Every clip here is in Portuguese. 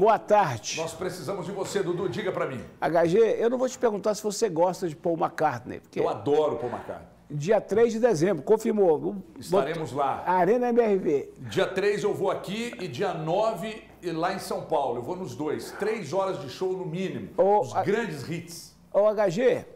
Boa tarde. Nós precisamos de você, Dudu. Diga pra mim. HG, eu não vou te perguntar se você gosta de Paul McCartney. Porque eu adoro Paul McCartney. Dia 3 de dezembro, confirmou. Estaremos lá. Arena MRV. Dia 3 eu vou aqui e dia 9 lá em São Paulo. Eu vou nos dois. 3 horas de show no mínimo. Os grandes hits. Ô, HG,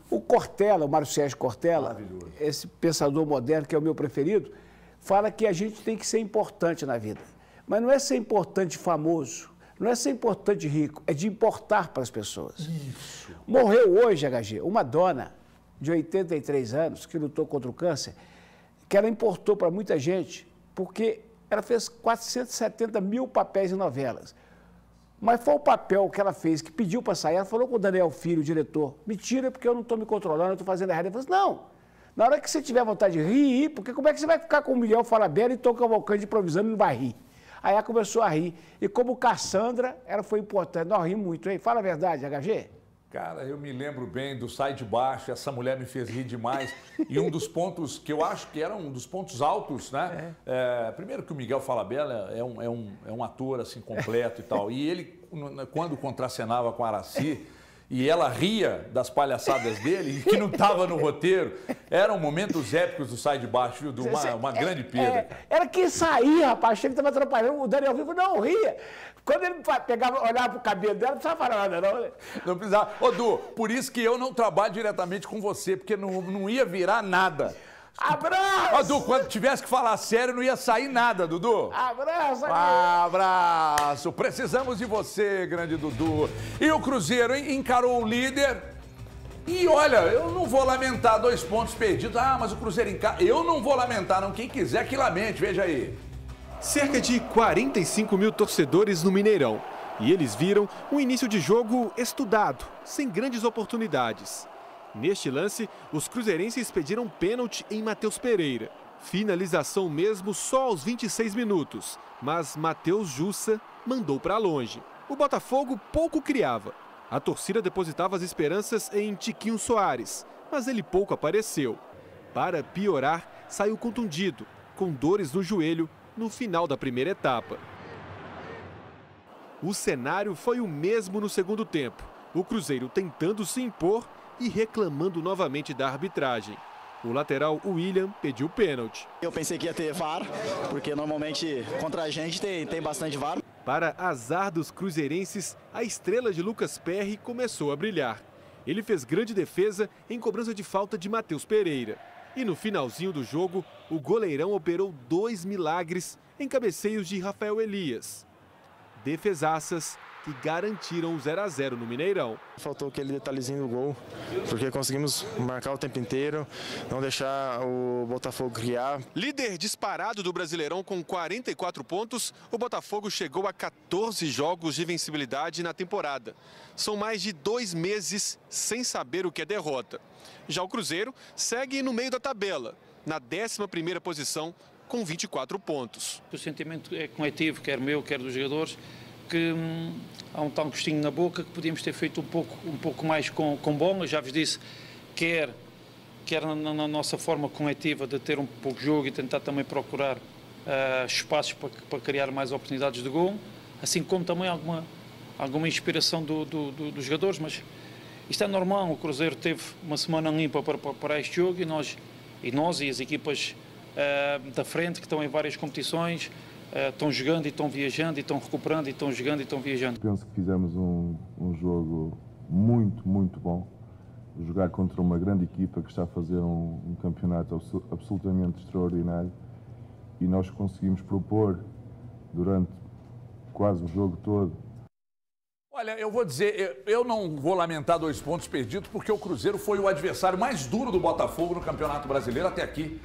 o Cortella, o Mário Sérgio Cortella, esse pensador moderno que é o meu preferido, fala que a gente tem que ser importante na vida. Mas não é ser importante famoso, não é ser importante rico, é de importar para as pessoas. Isso. Morreu hoje, HG, uma dona de 83 anos que lutou contra o câncer, que ela importou para muita gente, porque ela fez 470 mil papéis em novelas. Mas foi o papel que ela fez, que pediu para sair. Ela falou com o Daniel Filho, o diretor, me tira porque eu não estou me controlando, eu estou fazendo errado. Ele falou assim, não, na hora que você tiver vontade de rir, porque como é que você vai ficar com o Miguel Falabella e Tom Cavalcante improvisando e não vai rir? Aí ela começou a rir. E como Cassandra, ela foi importante. Nós rimos muito, hein? Fala a verdade, HG. Cara, eu me lembro bem do Sai de Baixo, essa mulher me fez rir demais. E um dos pontos que eu acho que era um dos pontos altos, né? Primeiro que o Miguel Falabella é um ator assim completo e tal. E ele, quando contracenava com a Aracy, e ela ria das palhaçadas dele, que não estava no roteiro, eram momentos épicos do Sai de Baixo, viu? Uma grande perda. Era quem saía, rapaz, achei que estava atrapalhando. O Daniel Vivo não ria. Quando ele pegava, olhava pro cabelo dela, não precisava falar nada, não. Não precisava. Ô, Du, por isso que eu não trabalho diretamente com você, porque não ia virar nada. Abraço! Ô, Du, quando tivesse que falar sério, não ia sair nada, Dudu. Abraço! Abraço! Precisamos de você, grande Dudu. E o Cruzeiro, hein, encarou o líder. E olha, eu não vou lamentar 2 pontos perdidos. Ah, mas o Cruzeiro encara. Eu não vou lamentar, não. Quem quiser que lamente, veja aí. Cerca de 45 mil torcedores no Mineirão. E eles viram um início de jogo estudado, sem grandes oportunidades. Neste lance, os cruzeirenses pediram pênalti em Matheus Pereira. Finalização mesmo só aos 26 minutos, mas Matheus Jussa mandou para longe. O Botafogo pouco criava. A torcida depositava as esperanças em Tiquinho Soares, mas ele pouco apareceu. Para piorar, saiu contundido, com dores no joelho, no final da primeira etapa. O cenário foi o mesmo no segundo tempo. O Cruzeiro tentando se impor e reclamando novamente da arbitragem. O lateral William pediu pênalti. Eu pensei que ia ter VAR, porque normalmente contra a gente tem bastante VAR. Para azar dos cruzeirenses, a estrela de Lucas Perry começou a brilhar. Ele fez grande defesa em cobrança de falta de Matheus Pereira. E no finalzinho do jogo, o goleirão operou 2 milagres em cabeceios de Rafael Elias. Defesaças que garantiram o 0 a 0 no Mineirão. Faltou aquele detalhezinho do gol, porque conseguimos marcar o tempo inteiro, não deixar o Botafogo criar. Líder disparado do Brasileirão com 44 pontos, o Botafogo chegou a 14 jogos de vencibilidade na temporada. São mais de 2 meses sem saber o que é derrota. Já o Cruzeiro segue no meio da tabela, na 11ª posição, com 24 pontos. O sentimento é coletivo, quer meu, quer dos jogadores, que há um tal gostinho na boca que podíamos ter feito um pouco mais com bola. Já vos disse, quer na nossa forma coletiva de ter um pouco de jogo e tentar também procurar espaços para criar mais oportunidades de gol, assim como também alguma inspiração dos jogadores, mas isto é normal. O Cruzeiro teve uma semana limpa para este jogo e nós e as equipas da frente que estão em várias competições estão jogando e estão viajando e estão recuperando e estão jogando e estão viajando. Penso que fizemos um jogo muito bom. Jogar contra uma grande equipa que está a fazer um campeonato absolutamente extraordinário e nós conseguimos propor durante quase o jogo todo. Olha, eu vou dizer, eu não vou lamentar 2 pontos perdidos porque o Cruzeiro foi o adversário mais duro do Botafogo no Campeonato Brasileiro até aqui.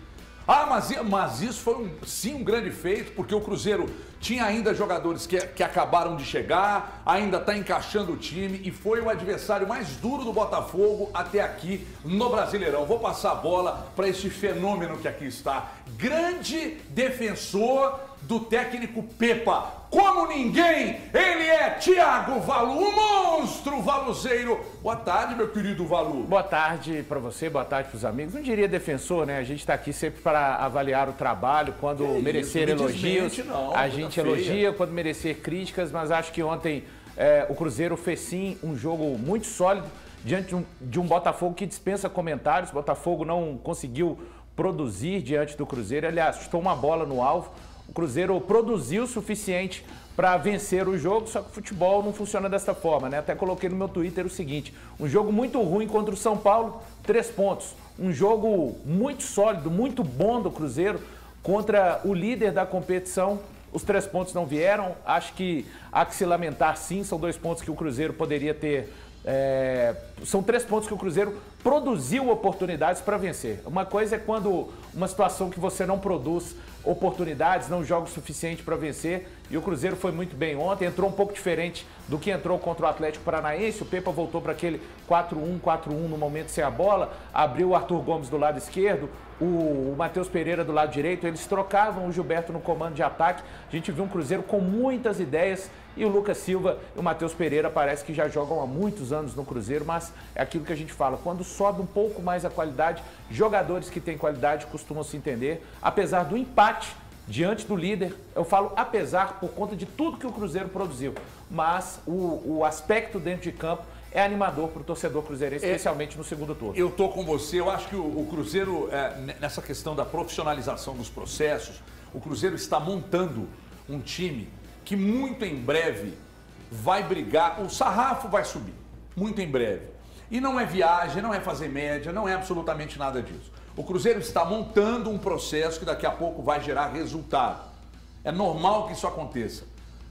Ah, mas isso foi sim um grande feito, porque o Cruzeiro tinha ainda jogadores que acabaram de chegar, ainda está encaixando o time e foi o adversário mais duro do Botafogo até aqui no Brasileirão. Vou passar a bola para esse fenômeno que aqui está. Grande defensor do técnico Pepa. Como ninguém, ele é Thiago Valu, o monstro valuzeiro. Boa tarde, meu querido Valu. Boa tarde para você, boa tarde para os amigos. Não diria defensor, né? A gente está aqui sempre para avaliar o trabalho, quando merecer elogios, a gente elogia, quando merecer críticas, mas acho que ontem o Cruzeiro fez sim um jogo muito sólido diante de um Botafogo que dispensa comentários. O Botafogo não conseguiu produzir diante do Cruzeiro, aliás, chutou uma bola no alvo. O Cruzeiro produziu o suficiente para vencer o jogo, só que o futebol não funciona dessa forma, né? Até coloquei no meu Twitter o seguinte: um jogo muito ruim contra o São Paulo, 3 pontos. Um jogo muito sólido, muito bom do Cruzeiro contra o líder da competição, os 3 pontos não vieram. Acho que há que se lamentar sim, são 2 pontos que o Cruzeiro poderia ter... são 3 pontos que o Cruzeiro produziu oportunidades para vencer. Uma coisa é quando uma situação que você não produz oportunidades, não joga o suficiente para vencer, e o Cruzeiro foi muito bem ontem, entrou um pouco diferente do que entrou contra o Atlético Paranaense. O Pepa voltou para aquele 4-1 no momento sem a bola, abriu o Arthur Gomes do lado esquerdo, o Matheus Pereira do lado direito, eles trocavam o Gilberto no comando de ataque. A gente viu um Cruzeiro com muitas ideias, e o Lucas Silva e o Matheus Pereira parece que já jogam há muitos anos no Cruzeiro, mas é aquilo que a gente fala, quando sobe um pouco mais a qualidade, jogadores que têm qualidade costumam se entender. Apesar do empate diante do líder, eu falo apesar por conta de tudo que o Cruzeiro produziu, mas o aspecto dentro de campo é animador para o torcedor cruzeirense, especialmente no segundo turno. Eu estou com você, eu acho que o Cruzeiro, nessa questão da profissionalização dos processos, o Cruzeiro está montando um time que muito em breve vai brigar, o sarrafo vai subir, muito em breve. E não é viagem, não é fazer média, não é absolutamente nada disso. O Cruzeiro está montando um processo que daqui a pouco vai gerar resultado. É normal que isso aconteça,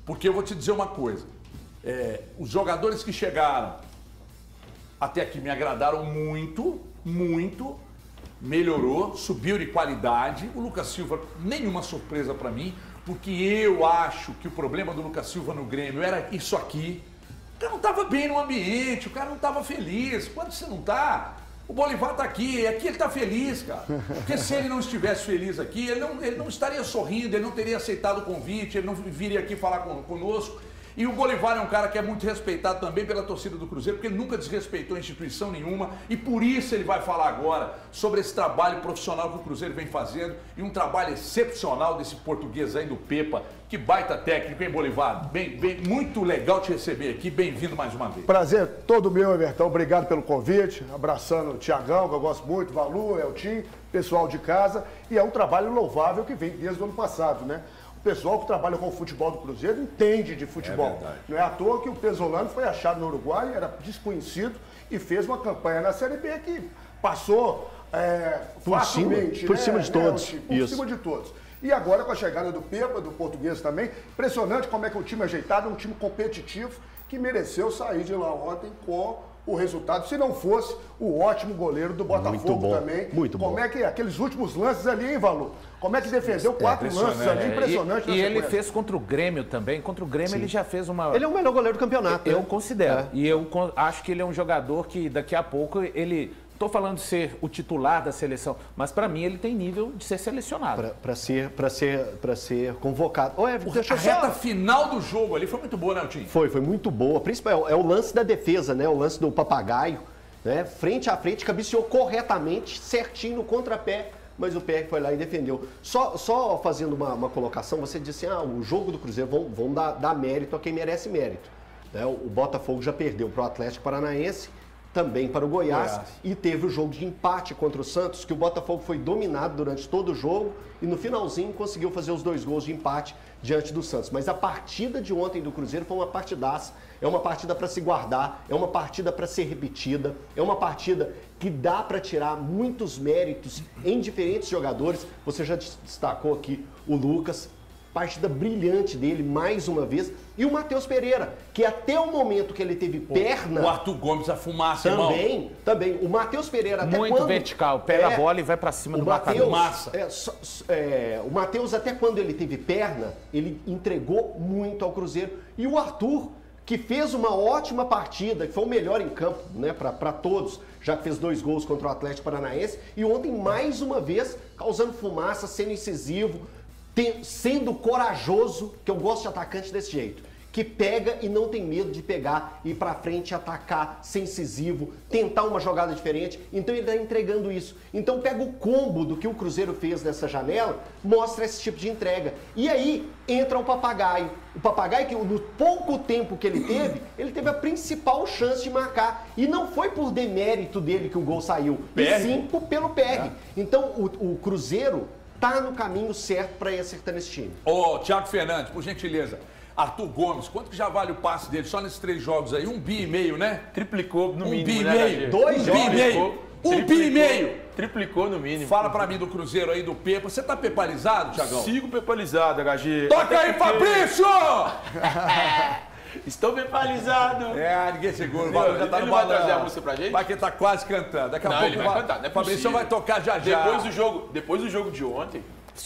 porque eu vou te dizer uma coisa, os jogadores que chegaram até aqui me agradaram muito, melhorou, subiu de qualidade. O Lucas Silva, nenhuma surpresa para mim, porque eu acho que o problema do Lucas Silva no Grêmio era isso aqui. O cara não estava bem no ambiente, o cara não estava feliz. Quando você não está, o Bolivar está aqui, e aqui ele está feliz, cara. Porque se ele não estivesse feliz aqui, ele não estaria sorrindo, ele não teria aceitado o convite, ele não viria aqui falar conosco. E o Bolivar é um cara que é muito respeitado também pela torcida do Cruzeiro, porque ele nunca desrespeitou instituição nenhuma, e por isso ele vai falar agora sobre esse trabalho profissional que o Cruzeiro vem fazendo, e um trabalho excepcional desse português aí do Pepa. Que baita técnico, hein, Bolivar? Muito legal te receber aqui, bem-vindo mais uma vez. Prazer todo meu, Evertão, obrigado pelo convite, abraçando o Thiagão, que eu gosto muito, Valu, Eltim, pessoal de casa, e é um trabalho louvável que vem desde o ano passado, né? O pessoal que trabalha com o futebol do Cruzeiro entende de futebol. Não é à toa que o Pesolano foi achado no Uruguai, era desconhecido e fez uma campanha na Série B que passou facilmente. Por cima de todos. Por cima de todos. E agora com a chegada do Pepa, do português também, impressionante como é que o time ajeitado, um time competitivo que mereceu sair de lá ontem com o resultado, se não fosse o ótimo goleiro do Botafogo também. Muito bom. Como é que aqueles últimos lances ali, hein, Valu? Como é que defendeu 4 lances ali, impressionante. E ele fez contra o Grêmio também. Contra o Grêmio ele já fez uma... Ele é o melhor goleiro do campeonato. Eu considero. E eu acho que ele é um jogador que daqui a pouco ele... Estou falando de ser o titular da seleção, mas para mim ele tem nível de ser selecionado. Para ser convocado. A reta final do jogo ali foi muito boa, né, Tim? Foi muito boa. Principalmente é o lance da defesa, né? O lance do papagaio, né? Frente a frente, cabeceou corretamente, certinho no contrapé, mas o pé foi lá e defendeu. Só fazendo uma colocação, você disse o jogo do Cruzeiro, vão dar mérito a quem merece mérito. Né? O Botafogo já perdeu para o Atlético Paranaense, também para o Goiás, e teve o jogo de empate contra o Santos, que o Botafogo foi dominado durante todo o jogo e no finalzinho conseguiu fazer os 2 gols de empate diante do Santos. Mas a partida de ontem do Cruzeiro foi uma partidaça, é uma partida para se guardar, é uma partida para ser repetida, é uma partida que dá para tirar muitos méritos em diferentes jogadores. Você já destacou aqui o Lucas, partida brilhante dele, mais uma vez. E o Matheus Pereira, que até o momento que ele teve perna... O Arthur Gomes, a fumaça, Também. O Matheus Pereira até muito vertical, pega a bola e vai para cima do marcador. O Matheus, até quando ele teve perna, ele entregou muito ao Cruzeiro. E o Arthur, que fez uma ótima partida, que foi o melhor em campo, né, para todos, já que fez 2 gols contra o Atlético Paranaense. E ontem, mais uma vez, causando fumaça, sendo incisivo, sendo corajoso, que eu gosto de atacante desse jeito. Que pega e não tem medo de pegar, ir pra frente, atacar, ser incisivo, tentar uma jogada diferente. Então ele está entregando isso. Então pega o combo do que o Cruzeiro fez nessa janela, mostra esse tipo de entrega. E aí entra o Papagaio. O Papagaio que no pouco tempo que ele teve a principal chance de marcar. E não foi por demérito dele que o gol saiu, e sim pelo PEG. Então o Cruzeiro tá no caminho certo para ir acertando esse time. Ô, Thiago Fernandes, por gentileza. Arthur Gomes, quanto que já vale o passe dele só nesses 3 jogos aí? 1,5 bi, né? Triplicou no mínimo, 1,5 né, bi. 2 jogos. 1,5 bi. Triplicou no mínimo. Fala pra mim do Cruzeiro aí, do Pepa. Você tá pepalizado, Thiagão? Sigo pepalizado, HG. Toca aí, Fabrício! Estou pepalizado. Ninguém segura. O Valor já tá no balanço. Vai trazer a música pra gente? Vai que ele tá quase cantando. Daqui a pouco ele vai cantar, não é Fabrício possível. vai tocar já. Depois do jogo de ontem, Os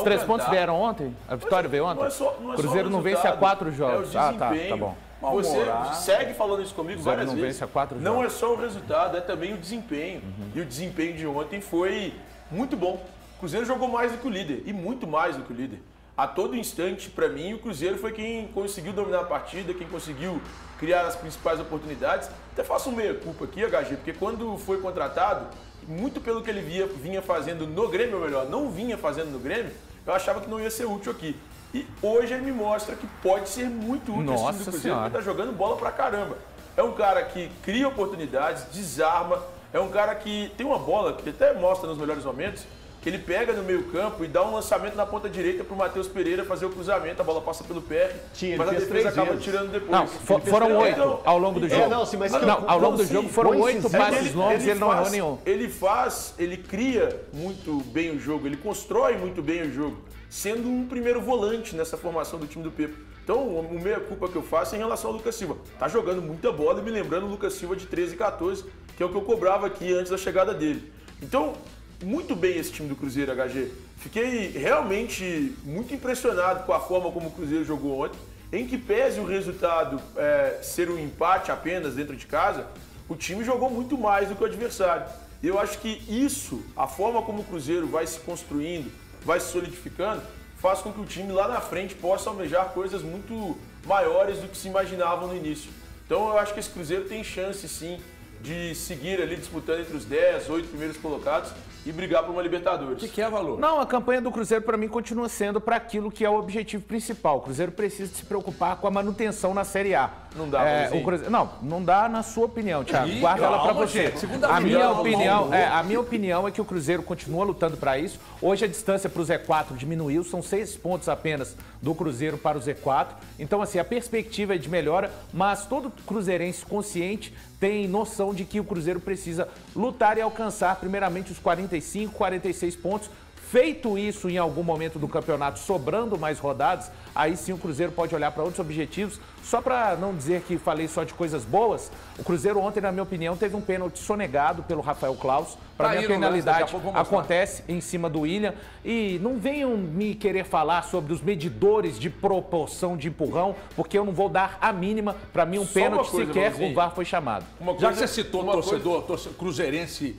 3 pontos vieram ontem? A vitória veio ontem? O Cruzeiro não vence há 4 jogos. É o tá bom. Você segue falando isso comigo várias vezes. Vence há 4 não jogos. é só o resultado, é também o desempenho. E o desempenho de ontem foi muito bom. O Cruzeiro jogou mais do que o líder, e muito mais do que o líder. A todo instante, para mim, o Cruzeiro foi quem conseguiu dominar a partida, quem conseguiu criar as principais oportunidades. Até faço um meia-culpa aqui, HG, porque quando foi contratado, muito pelo que ele vinha fazendo no Grêmio, ou melhor, não vinha fazendo no Grêmio, eu achava que não ia ser útil aqui. E hoje ele me mostra que pode ser muito útil esse time do Cruzeiro, porque tá jogando bola pra caramba. É um cara que cria oportunidades, desarma, é um cara que tem uma bola que até mostra nos melhores momentos, que ele pega no meio campo e dá um lançamento na ponta direita pro Matheus Pereira fazer o cruzamento, a bola passa pelo pé, mas a defesa acaba tirando depois. Não, foram 8 ao longo do jogo. Ao longo do jogo foram 8 passes longos e ele não errou nenhum. Ele cria muito bem o jogo, ele constrói muito bem o jogo, sendo um primeiro volante nessa formação do time do Pepa. Então, o meia-culpa que eu faço é em relação ao Lucas Silva. Tá jogando muita bola e me lembrando o Lucas Silva de 13 e 14, que é o que eu cobrava aqui antes da chegada dele. Então, muito bem esse time do Cruzeiro, HG. Fiquei realmente muito impressionado com a forma como o Cruzeiro jogou ontem, em que pese o resultado ser um empate apenas dentro de casa, o time jogou muito mais do que o adversário. E eu acho que isso, a forma como o Cruzeiro vai se construindo, vai se solidificando, faz com que o time lá na frente possa almejar coisas muito maiores do que se imaginavam no início. Então eu acho que esse Cruzeiro tem chance sim de seguir ali disputando entre os 10, 8 primeiros colocados e brigar por uma Libertadores. O que é, Valor? Não, a campanha do Cruzeiro para mim continua sendo para aquilo que é o objetivo principal. O Cruzeiro precisa se preocupar com a manutenção na Série A. Não dá, Cruzeiro, não dá na sua opinião, Thiago. Guarda ela para você. A minha opinião é que o Cruzeiro continua lutando para isso. Hoje a distância para o Z4 diminuiu, são 6 pontos apenas do Cruzeiro para o Z4. Então, assim, a perspectiva é de melhora, mas todo cruzeirense consciente tem noção de que o Cruzeiro precisa lutar e alcançar primeiramente os 45, 46 pontos. Feito isso em algum momento do campeonato, sobrando mais rodadas, aí sim o Cruzeiro pode olhar para outros objetivos. Só para não dizer que falei só de coisas boas, o Cruzeiro ontem, na minha opinião, teve um pênalti sonegado pelo Rafael Claus. Para mim, a penalidade acontece em cima do William. E não venham me querer falar sobre os medidores de proporção de empurrão, porque eu não vou dar a mínima. Para mim, um pênalti sequer o VAR foi chamado. Já que você citou o torcedor cruzeirense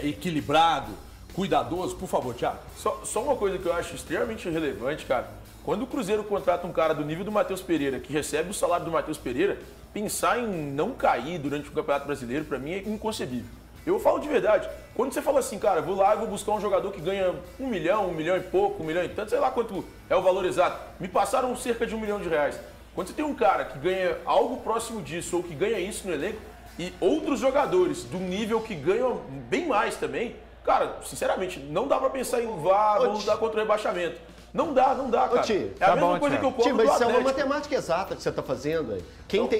equilibrado, cuidadoso, por favor, Thiago. Só uma coisa que eu acho extremamente relevante, cara. Quando o Cruzeiro contrata um cara do nível do Matheus Pereira, que recebe o salário do Matheus Pereira, pensar em não cair durante o Campeonato Brasileiro, para mim, é inconcebível. Eu falo de verdade. Quando você fala assim, cara, vou lá e vou buscar um jogador que ganha 1 milhão e pouco, 1 milhão e tanto, sei lá quanto é o valor exato. Me passaram cerca de R$1 milhão. Quando você tem um cara que ganha algo próximo disso, ou que ganha isso no elenco, e outros jogadores do nível que ganham bem mais também, cara, sinceramente, não dá pra pensar em vou lutar contra o rebaixamento. Não dá, cara. É a mesma coisa que eu cobro do Atlético. Mas isso é uma matemática exata que você tá fazendo aí.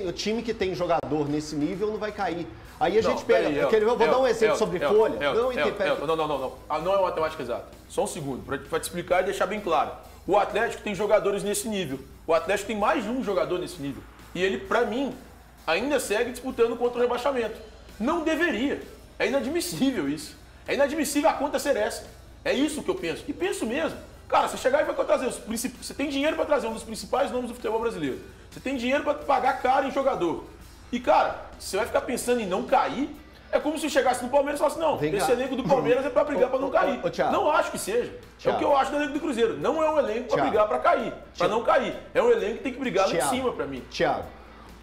O time que tem jogador nesse nível não vai cair. Aí a gente pega... Eu vou dar um exemplo sobre folha. Não é uma matemática exata. Só um segundo, pra te explicar e deixar bem claro. O Atlético tem jogadores nesse nível. O Atlético tem mais de um jogador nesse nível. E ele, pra mim, ainda segue disputando contra o rebaixamento. Não deveria. É inadmissível isso. É inadmissível a conta ser essa. É isso que eu penso. E penso mesmo. Cara, você chegar e vai trazer você tem dinheiro para trazer um dos principais nomes do futebol brasileiro. Você tem dinheiro para pagar caro em jogador. E, cara, você vai ficar pensando em não cair? É como se chegasse no Palmeiras e falasse, não, esse elenco do Palmeiras é para brigar para não cair. Não acho que seja. É o que eu acho do elenco do Cruzeiro. Não é um elenco para brigar para cair, para não cair. É um elenco que tem que brigar lá em cima para mim. Thiago,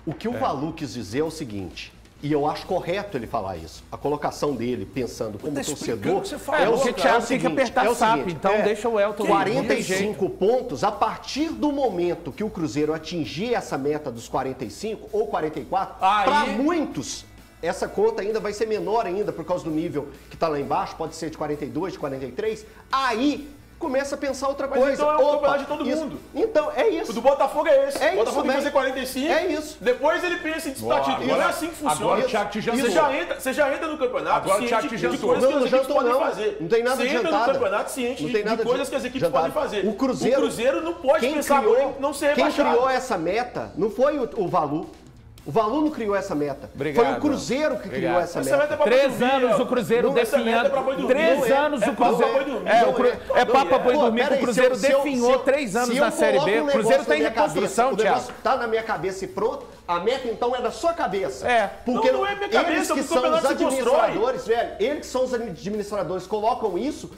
o que o Valu quis dizer é o seguinte, e eu acho correto ele falar isso, a colocação dele, pensando como torcedor, o Thiago tem que apertar o sapo, então deixa o Elton 45 pontos, a partir do momento que o Cruzeiro atingir essa meta dos 45 ou 44, para muitos, essa conta ainda vai ser menor ainda por causa do nível que está lá embaixo, pode ser de 42, de 43, aí começa a pensar outra coisa. Então é o campeonato de todo mundo. Então, é isso. O do Botafogo é esse. É o Botafogo tem que fazer 45. É isso. Depois ele pensa em disputar título. Não é assim que funciona. Agora o Thiago te jantou. Você já entra no campeonato agora ciente de coisas que as equipes podem fazer. Não tem nada de jantada. Você entra no campeonato ciente de coisas que as equipes podem fazer. O Cruzeiro não pode pensar em não ser rebaixado. Quem criou essa meta não foi o Valu. O Valu não criou essa meta. Obrigado. Foi o Cruzeiro que criou essa meta. Meta é 3 anos o Cruzeiro definhando. 3 anos o Cruzeiro. É Papa Boi Dormir que o Cruzeiro definhou 3 anos na Série B. O Cruzeiro está em reconstrução, Thiago. Está na minha cabeça e pronto. A meta, então, é da sua cabeça. Porque não é minha cabeça, eles que são os administradores, velho, eles que são os administradores colocam isso,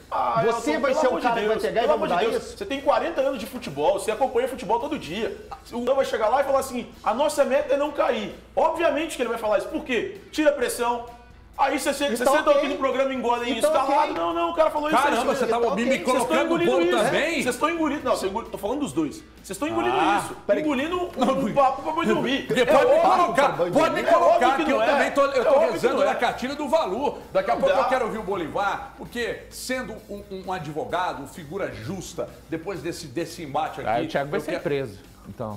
você vai ser o cara que vai pegar e vai mudar isso? Você tem 40 anos de futebol, você acompanha futebol todo dia. O Léo vai chegar lá e falar assim, a nossa meta é não cair. Obviamente que ele vai falar isso. Por quê? Tira a pressão. Aí você senta aqui no programa e engole isso. Tá lá. Não, o cara falou isso. Caramba, você tava me colocando o bolo também? Vocês estão engolindo. Não, tô falando dos dois. Vocês estão engolindo isso. Engolindo o papo pra Boi Dormir. Pode me colocar que eu também tô rezando na cartilha do Valu. Daqui a pouco eu quero ouvir o Bolivar, porque sendo um advogado, figura justa, depois desse embate aqui... o Thiago vai ser preso.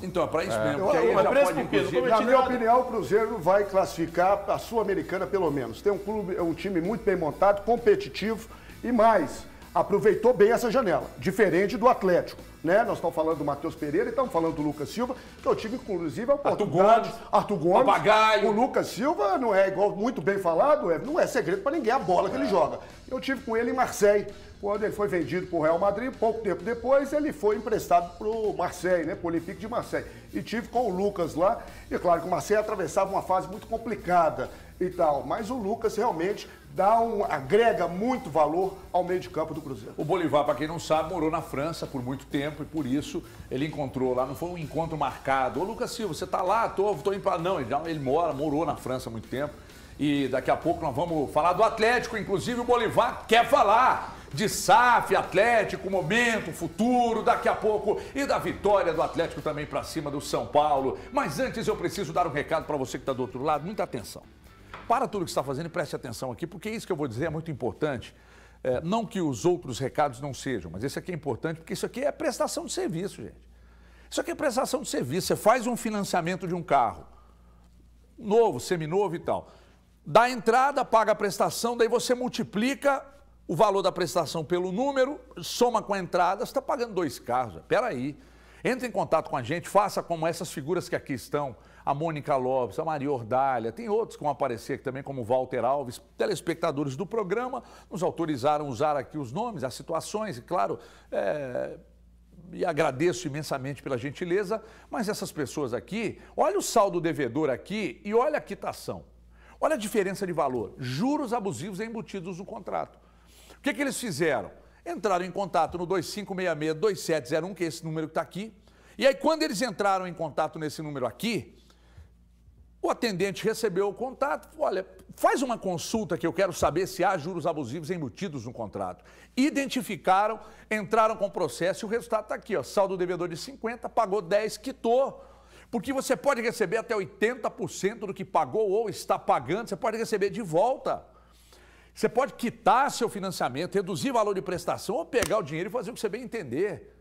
Então é para isso mesmo. Porque aí já pode, inclusive... Na minha opinião, o Cruzeiro vai classificar a Sul-Americana pelo menos. Tem um time muito bem montado, competitivo e mais, aproveitou bem essa janela, diferente do Atlético. Né? Nós estamos falando do Matheus Pereira e estamos falando do Lucas Silva, que eu tive, inclusive, a oportunidade. Arthur Gomes. Papagaio. O Lucas Silva não é igual, muito bem falado, não é segredo para ninguém a bola que ele joga. Eu tive com ele em Marseille. Quando ele foi vendido para o Real Madrid, pouco tempo depois ele foi emprestado para o Marseille, né, para o Olympique de Marseille. E tive com o Lucas lá, e claro que o Marseille atravessava uma fase muito complicada e tal, mas o Lucas realmente agrega muito valor ao meio de campo do Cruzeiro. O Bolivar, para quem não sabe, morou na França por muito tempo e por isso ele encontrou lá, não foi um encontro marcado. Ô Lucas Silva, você está lá? Tô indo para... Não, ele morou na França há muito tempo e daqui a pouco nós vamos falar do Atlético, inclusive o Bolivar quer falar de SAF, Atlético, momento, futuro, daqui a pouco, e da vitória do Atlético também para cima do São Paulo. Mas antes eu preciso dar um recado para você que está do outro lado, muita atenção. Para tudo que você está fazendo e preste atenção aqui, porque isso que eu vou dizer é muito importante. Não que os outros recados não sejam, mas esse aqui é importante porque isso aqui é prestação de serviço, gente. Isso aqui é prestação de serviço. Você faz um financiamento de um carro, novo, seminovo e tal. Dá a entrada, paga a prestação, daí você multiplica o valor da prestação pelo número, soma com a entrada, você está pagando 2 carros. Espera aí. Entre em contato com a gente, faça como essas figuras que aqui estão, a Mônica Lopes, a Maria Ordália, tem outros que vão aparecer aqui também, como o Walter Alves, telespectadores do programa, nos autorizaram a usar aqui os nomes, as situações, e claro, e agradeço imensamente pela gentileza, mas essas pessoas aqui, olha o saldo devedor aqui e olha a quitação. Olha a diferença de valor, juros abusivos embutidos no contrato. O que eles fizeram? Entraram em contato no 2566-2701, que é esse número que está aqui. E aí, quando eles entraram em contato nesse número aqui, o atendente recebeu o contato, olha, faz uma consulta que eu quero saber se há juros abusivos embutidos no contrato. Identificaram, entraram com o processo e o resultado está aqui, ó, saldo devedor de 50, pagou 10, quitou. Porque você pode receber até 80% do que pagou ou está pagando, você pode receber de volta. Você pode quitar seu financiamento, reduzir o valor de prestação ou pegar o dinheiro e fazer o que você bem entender.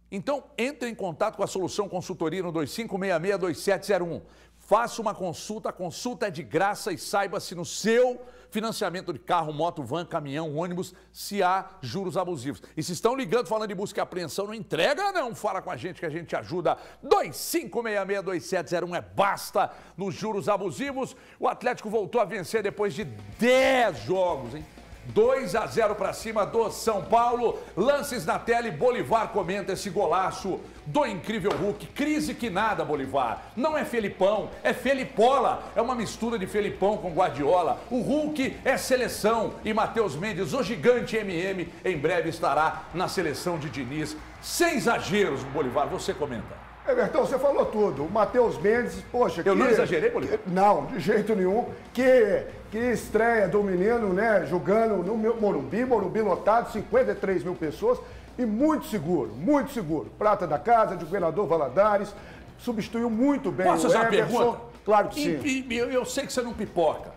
Então, entre em contato com a Solução Consultoria no 2566-2701. Faça uma consulta, a consulta é de graça e saiba se no seu financiamento de carro, moto, van, caminhão, ônibus, se há juros abusivos. E se estão ligando falando de busca e apreensão, não entrega não, fala com a gente que a gente ajuda. 2566-2701 basta nos juros abusivos. O Atlético voltou a vencer depois de 10 jogos, hein? 2-0 para cima do São Paulo. Lances na tela e Bolivar comenta esse golaço do incrível Hulk. Crise que nada, Bolivar. Não é Felipão, é Felipola. É uma mistura de Felipão com Guardiola. O Hulk é seleção e Matheus Mendes, o gigante MM, em breve estará na seleção de Diniz. Sem exageros, Bolivar, você comenta. Everton, você falou tudo. O Matheus Mendes, poxa... Eu não exagerei, Bolivar? Não, de jeito nenhum. Que estreia do menino, né? Jogando no Morumbi lotado, 53 mil pessoas. E muito seguro. Prata da casa, de Governador Valadares. Substituiu muito bem Posso o fazer uma Everson. pergunta? Claro que sim. Eu sei que você não pipoca.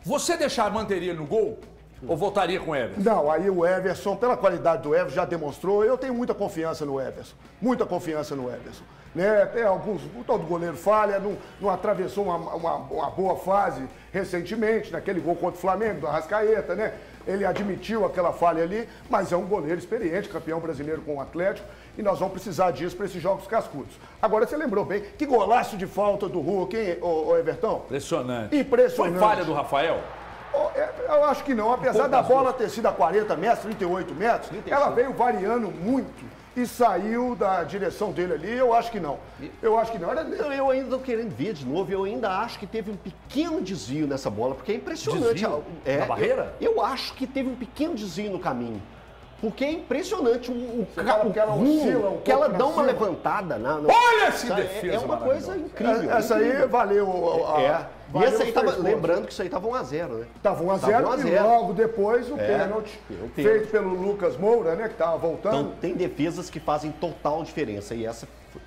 Você manteria ele no gol? Ou voltaria com o Everson? Não, aí o Everson, pela qualidade do Everson, já demonstrou. Eu tenho muita confiança no Everson. Muita confiança no Everson. Né? Tem alguns, todo goleiro falha, não atravessou uma boa fase recentemente, naquele gol contra o Flamengo, do Arrascaeta, né? Ele admitiu aquela falha ali, mas é um goleiro experiente, campeão brasileiro com o Atlético, e nós vamos precisar disso para esses jogos cascudos. Agora, você lembrou bem, que golaço de falta do Hulk, hein, ô Everton? Impressionante. Impressionante. Foi falha do Rafael? Eu acho que não, apesar da bola ter sido a 40 metros, 38 metros, ela veio variando muito. E saiu da direção dele ali, eu acho que não. Eu acho que não. Eu ainda estou querendo ver de novo, eu ainda acho que teve um pequeno desvio nessa bola, porque é impressionante. Desvio? Na barreira? Eu acho que teve um pequeno desvio no caminho. Porque é impressionante que ela oscila um que ela pouco dá pra uma cima. levantada. Olha esse defesa É uma coisa incrível. Essa aí valeu E essa aí lembrando que isso aí estava 1-0, né? Estava 1-0 e logo depois o pênalti feito pelo Lucas Moura, né? Que estava voltando. Então tem defesas que fazem total diferença e essa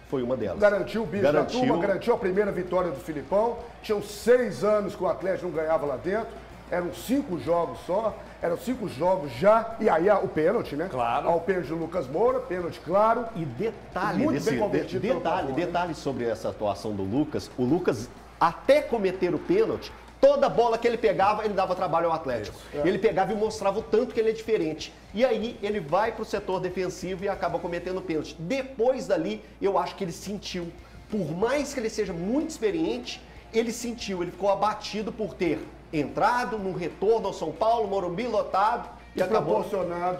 foi uma delas. Garantiu o bicho da turma, garantiu a primeira vitória do Filipão. Tinham 6 anos que o Atlético não ganhava lá dentro. Eram 5 jogos só. Eram 5 jogos já. E aí o pênalti, né? Claro. Ao pênalti do Lucas Moura, pênalti claro. E detalhe, muito bem convertido pelo Pavão, detalhe sobre essa atuação do Lucas. O Lucas, até cometer o pênalti, toda bola que ele pegava, ele dava trabalho ao Atlético. Ele pegava e mostrava o tanto que ele é diferente. E aí ele vai para o setor defensivo e acaba cometendo o pênalti. Depois dali, eu acho que ele sentiu. Por mais que ele seja muito experiente, ele sentiu, ele ficou abatido por ter entrado no retorno ao São Paulo, Morumbi lotado, e acabou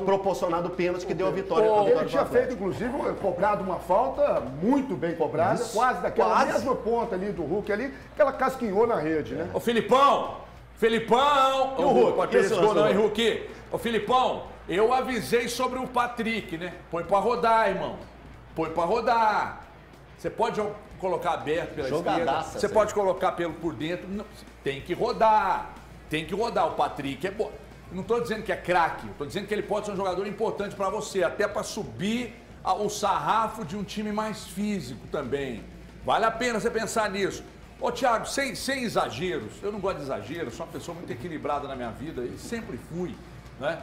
proporcionado o pênalti que deu a vitória. Ele tinha feito, inclusive, cobrado uma falta muito bem cobrada, quase daquela mesma ponta ali do Hulk ali, que ela casquinhou na rede, né? Ô Filipão! E o Hulk? Pode ter esse gol não, hein, Hulk? Ô Filipão, eu avisei sobre o Patrick, né? Põe pra rodar, irmão. Põe pra rodar. Você pode colocar aberto pela esquerda, você pode colocar por dentro. Não, tem que rodar. Tem que rodar. O Patrick é bom. Não estou dizendo que é craque, estou dizendo que ele pode ser um jogador importante para você, até para subir o sarrafo de um time mais físico também. Vale a pena você pensar nisso. Ô Thiago, sem exageros, eu não gosto de exageros, sou uma pessoa muito equilibrada na minha vida e sempre fui, né?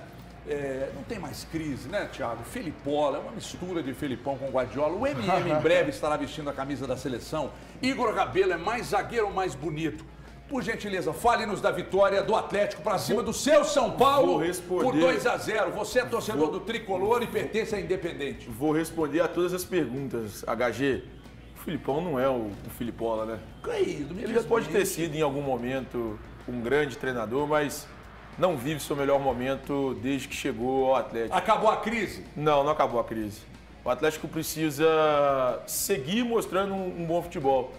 Não tem mais crise, né, Thiago? Felipola, é uma mistura de Felipão com Guardiola. O MM em breve estará vestindo a camisa da seleção. Igor Rabelo é mais zagueiro ou mais bonito? Por gentileza, fale-nos da vitória do Atlético para cima do seu São Paulo por 2-0. Você é torcedor do Tricolor e pertence à Independente. Vou responder a todas as perguntas, HG. O Filipão não é o Felipola, né? Ele já pode ter sido em algum momento um grande treinador, mas não vive seu melhor momento desde que chegou ao Atlético. Acabou a crise? Não acabou a crise. O Atlético precisa seguir mostrando um bom futebol.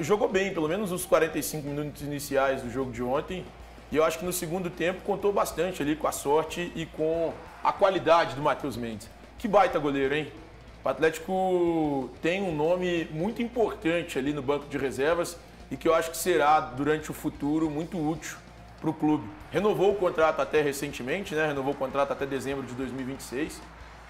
Jogou bem, pelo menos os 45 minutos iniciais do jogo de ontem. E eu acho que no segundo tempo contou bastante ali com a sorte e com a qualidade do Matheus Mendes. Que baita goleiro, hein? O Atlético tem um nome muito importante ali no banco de reservas e que eu acho que será, durante o futuro, muito útil para o clube. Renovou o contrato até recentemente, né? Renovou o contrato até dezembro de 2026.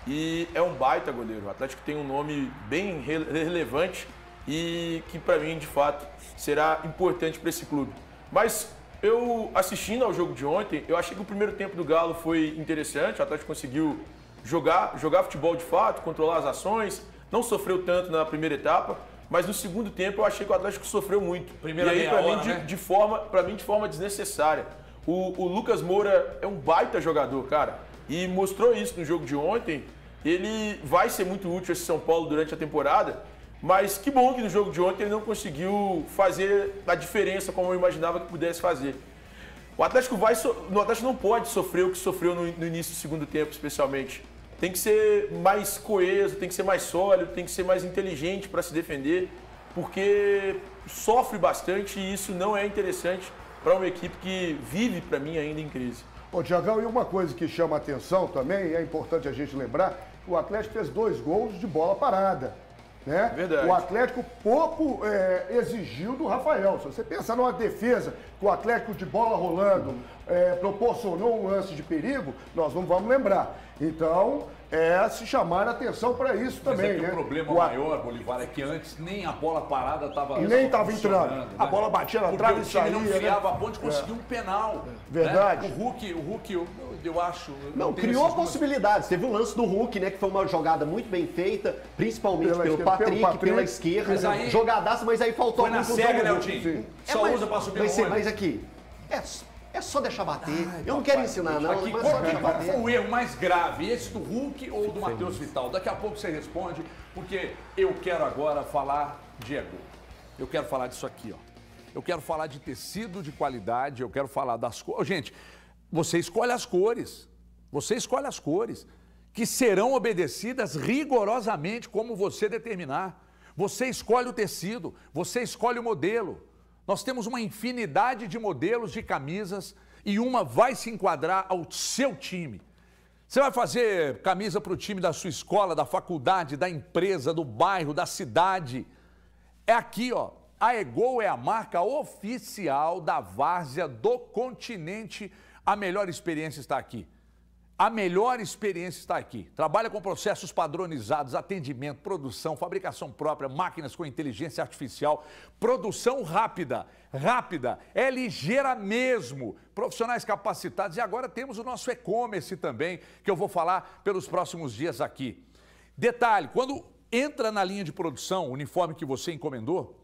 E é um baita goleiro. O Atlético tem um nome bem relevante e que, para mim, de fato, será importante para esse clube. Mas eu, assistindo ao jogo de ontem, eu achei que o primeiro tempo do Galo foi interessante. O Atlético conseguiu jogar futebol de fato, controlar as ações, não sofreu tanto na primeira etapa, mas no segundo tempo eu achei que o Atlético sofreu muito. Primeira e aí, para mim, né? de forma desnecessária. O Lucas Moura é um baita jogador, cara, e mostrou isso no jogo de ontem. Ele vai ser muito útil esse São Paulo durante a temporada. Mas que bom que no jogo de ontem ele não conseguiu fazer a diferença como eu imaginava que pudesse fazer. O Atlético não pode sofrer o que sofreu no início do segundo tempo, especialmente. Tem que ser mais coeso, tem que ser mais sólido, tem que ser mais inteligente para se defender, porque sofre bastante e isso não é interessante para uma equipe que vive, para mim, ainda em crise. Ô, Tiagão, e uma coisa que chama a atenção também, e é importante a gente lembrar, o Atlético fez 2 gols de bola parada. Né? Verdade. O Atlético pouco exigiu do Rafael. Se você pensar numa defesa que o Atlético de bola rolando proporcionou um lance de perigo, nós não vamos lembrar. Então, se chamar a atenção para isso também. Mas né? O problema maior, Bolivar, é que antes nem a bola parada estava nem estava entrando. Né? A bola batia na trave e saía. O time não criava né? a ponte, conseguiu um penal. Verdade. Né? O Hulk, eu acho... Não, criou possibilidades. Teve um lance do Hulk, né, que foi uma jogada muito bem feita, principalmente pelo Patrick, pela esquerda. Mas aí, jogadaço, mas aí faltou foi na cega, né, Tim? Só usa para subir o Mas aqui, é só deixar bater. Eu não quero ensinar, não. Aqui, qual foi o erro mais grave? Esse do Hulk ou do Matheus Vital? Daqui a pouco você responde, porque eu quero agora falar de ego. Eu quero falar disso aqui, ó. Eu quero falar de tecido de qualidade, eu quero falar das cores. Gente, você escolhe as cores. Você escolhe as cores, que serão obedecidas rigorosamente como você determinar. Você escolhe o tecido, você escolhe o modelo. Nós temos uma infinidade de modelos de camisas e uma vai se enquadrar ao seu time. Você vai fazer camisa para o time da sua escola, da faculdade, da empresa, do bairro, da cidade. É aqui, ó. A Egol é a marca oficial da várzea do continente. A melhor experiência está aqui. A melhor experiência está aqui. Trabalha com processos padronizados, atendimento, produção, fabricação própria, máquinas com inteligência artificial, produção rápida, é ligeira mesmo, profissionais capacitados. E agora temos o nosso e-commerce também, que eu vou falar pelos próximos dias aqui. Detalhe, quando entra na linha de produção, o uniforme que você encomendou,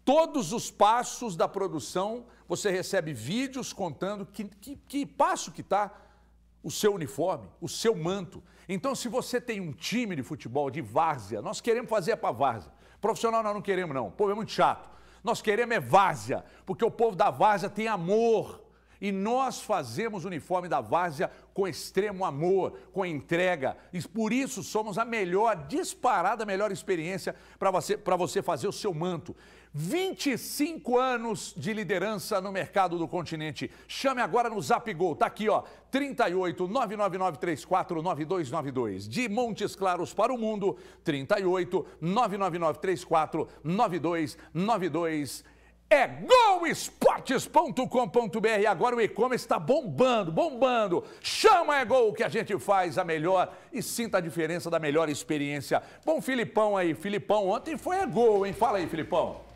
todos os passos da produção, você recebe vídeos contando que passo que está o seu uniforme, o seu manto. Então, se você tem um time de futebol de várzea, nós queremos fazer para várzea. Profissional nós não queremos, não. O povo é muito chato. Nós queremos é várzea, porque o povo da várzea tem amor. E nós fazemos o uniforme da várzea com extremo amor, com entrega. E por isso somos a melhor, disparada melhor experiência para você fazer o seu manto. 25 anos de liderança no mercado do continente. Chame agora no Zap Gol. Tá aqui, ó, 38 99934 9292. De Montes Claros para o mundo, 38 99934 9292. É golesportes.com.br. Agora o e-commerce está bombando. Chama a Egol que a gente faz a melhor e sinta a diferença da melhor experiência. Bom, Filipão aí. Filipão, ontem foi Egol, hein? Fala aí, Filipão.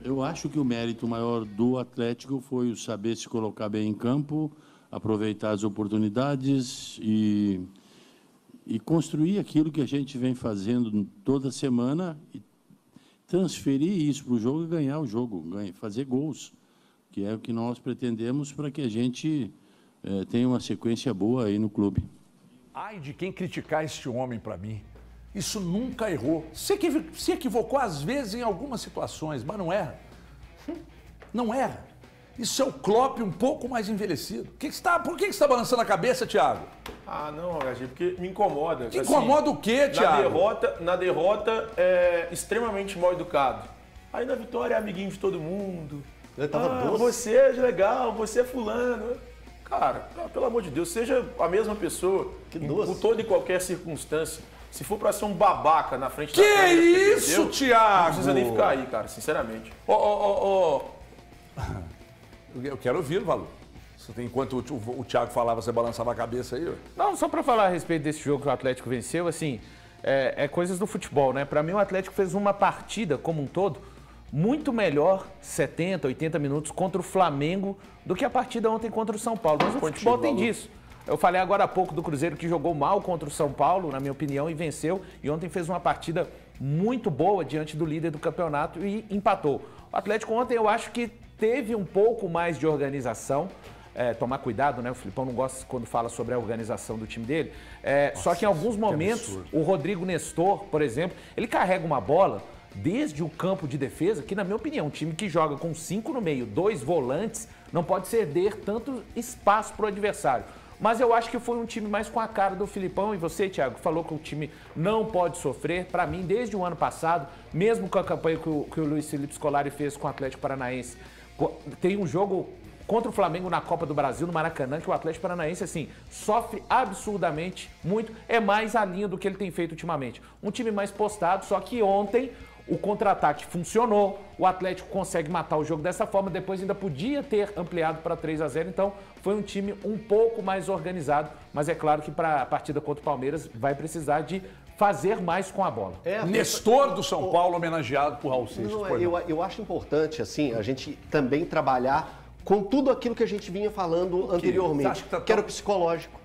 Eu acho que o mérito maior do Atlético foi o saber se colocar bem em campo, aproveitar as oportunidades e construir aquilo que a gente vem fazendo toda semana e transferir isso para o jogo e ganhar o jogo, fazer gols, que é o que nós pretendemos para que a gente tenha uma sequência boa aí no clube. Ai de quem criticar este homem para mim. Isso nunca errou. Se equivocou às vezes em algumas situações, mas não erra. Não erra. Isso é o Klopp um pouco mais envelhecido. Por que você está balançando a cabeça, Thiago? Ah, não, HG, porque me incomoda. Te incomoda o quê, Thiago? Na derrota é extremamente mal educado. Aí na vitória é amiguinho de todo mundo. Você é legal, você é fulano. Cara, pelo amor de Deus, seja a mesma pessoa por toda e qualquer circunstância. Se for pra ser um babaca na frente da câmera... Que isso, Thiago? Não precisa nem ficar aí, cara, sinceramente. Eu quero ouvi-lo, Valu. Enquanto o Thiago falava, você balançava a cabeça aí? Não, só pra falar a respeito desse jogo que o Atlético venceu, assim, é coisas do futebol, né? Pra mim, o Atlético fez uma partida, como um todo, muito melhor, 70, 80 minutos, contra o Flamengo, do que a partida ontem contra o São Paulo. Mas o futebol tem disso. Eu falei agora há pouco do Cruzeiro que jogou mal contra o São Paulo, na minha opinião, e venceu. E ontem fez uma partida muito boa diante do líder do campeonato e empatou. O Atlético ontem eu acho que teve um pouco mais de organização. Tomar cuidado, né? O Filipão não gosta quando fala sobre a organização do time dele. Só que em alguns momentos, o Rodrigo Nestor, por exemplo, ele carrega uma bola desde o campo de defesa, que na minha opinião, um time que joga com 5 no meio, 2 volantes, não pode ceder tanto espaço para o adversário. Mas eu acho que foi um time mais com a cara do Filipão. E você, Thiago, falou que o time não pode sofrer. Para mim, desde o ano passado, mesmo com a campanha que o Luiz Felipe Scolari fez com o Atlético Paranaense, tem um jogo contra o Flamengo na Copa do Brasil, no Maracanã, que o Atlético Paranaense, assim, sofre absurdamente muito. É mais a linha do que ele tem feito ultimamente. Um time mais postado, só que ontem o contra-ataque funcionou, o Atlético consegue matar o jogo dessa forma, depois ainda podia ter ampliado para 3-0, então foi um time um pouco mais organizado, mas é claro que para a partida contra o Palmeiras vai precisar de fazer mais com a bola. Nestor do São Paulo, homenageado por Raul Seixas. Eu acho importante, assim, a gente também trabalhar com tudo aquilo que a gente vinha falando anteriormente, que era o psicológico.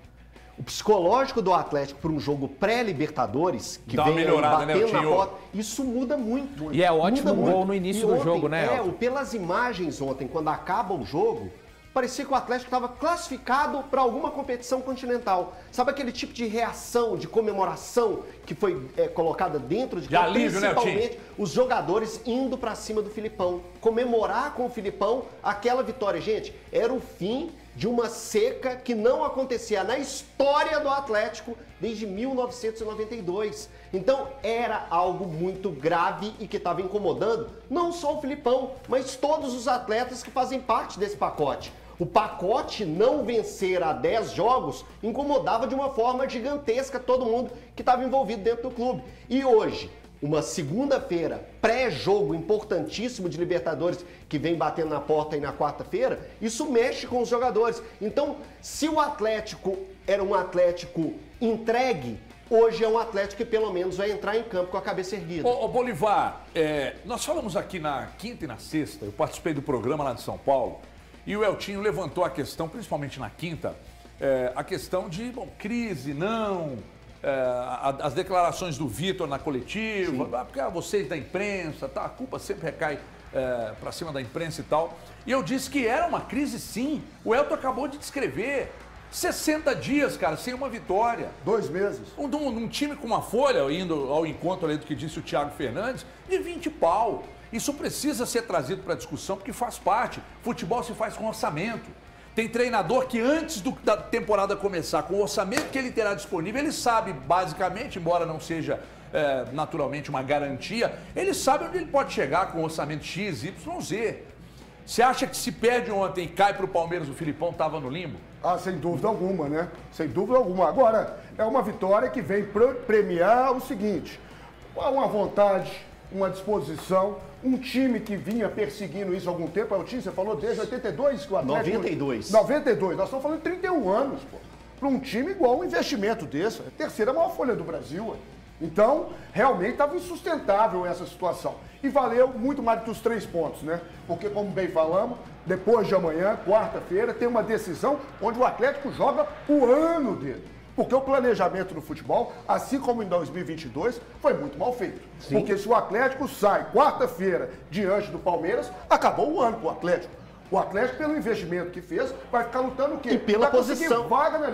O psicológico do Atlético para um jogo pré-Libertadores, que vem batendo na porta, isso muda muito. E é ótimo o gol no início do jogo, né? Pelas imagens ontem, quando acaba o jogo, parecia que o Atlético estava classificado para alguma competição continental. Sabe aquele tipo de reação, de comemoração que foi colocada dentro de campo? Principalmente os jogadores indo para cima do Filipão. Comemorar com o Filipão aquela vitória. Gente, era o fim de uma seca que não acontecia na história do Atlético desde 1992. Então era algo muito grave e que estava incomodando não só o Filipão, mas todos os atletas que fazem parte desse pacote. O pacote não vencer a 10 jogos incomodava de uma forma gigantesca todo mundo que estava envolvido dentro do clube. E hoje, uma segunda-feira, pré-jogo importantíssimo de Libertadores, que vem batendo na porta aí na quarta-feira, isso mexe com os jogadores. Então, se o Atlético era um Atlético entregue, hoje é um Atlético que pelo menos vai entrar em campo com a cabeça erguida. Ô Bolivar, nós falamos aqui na quinta e na sexta, eu participei do programa lá de São Paulo, e o Eltinho levantou a questão, principalmente na quinta, a questão de, crise, não... as declarações do Vitor na coletiva, porque vocês da imprensa, tá, a culpa sempre recai para cima da imprensa e tal. E eu disse que era uma crise, sim. O Elton acabou de descrever. 60 dias, cara, sem uma vitória. 2 meses. Um time com uma folha, indo ao encontro ali do que disse o Thiago Fernandes, de 20 pau. Isso precisa ser trazido para discussão, porque faz parte. Futebol se faz com orçamento. Tem treinador que antes da temporada começar, com o orçamento que ele terá disponível, ele sabe basicamente, embora não seja naturalmente uma garantia, ele sabe onde ele pode chegar com o orçamento X, Y, Z. Você acha que se perde ontem e cai para o Palmeiras, o Filipão estava no limbo? Ah, sem dúvida alguma, né? Sem dúvida alguma. Agora, é uma vitória que vem premiar o seguinte, uma vontade, uma disposição, um time que vinha perseguindo isso há algum tempo. O time, você falou desde 82 que o Atlético... 92. Nós estamos falando de 31 anos, pô. Para um time igual um investimento desse. É a terceira maior folha do Brasil, ué. Então, realmente estava insustentável essa situação. E valeu muito mais do que os 3 pontos, né? Porque, como bem falamos, depois de amanhã, quarta-feira, tem uma decisão onde o Atlético joga o ano dele. Porque o planejamento do futebol, assim como em 2022, foi muito mal feito. Sim. Porque se o Atlético sai quarta-feira diante do Palmeiras, acabou o ano para o Atlético. O Atlético, pelo investimento que fez, vai ficar lutando o quê? E pela posição,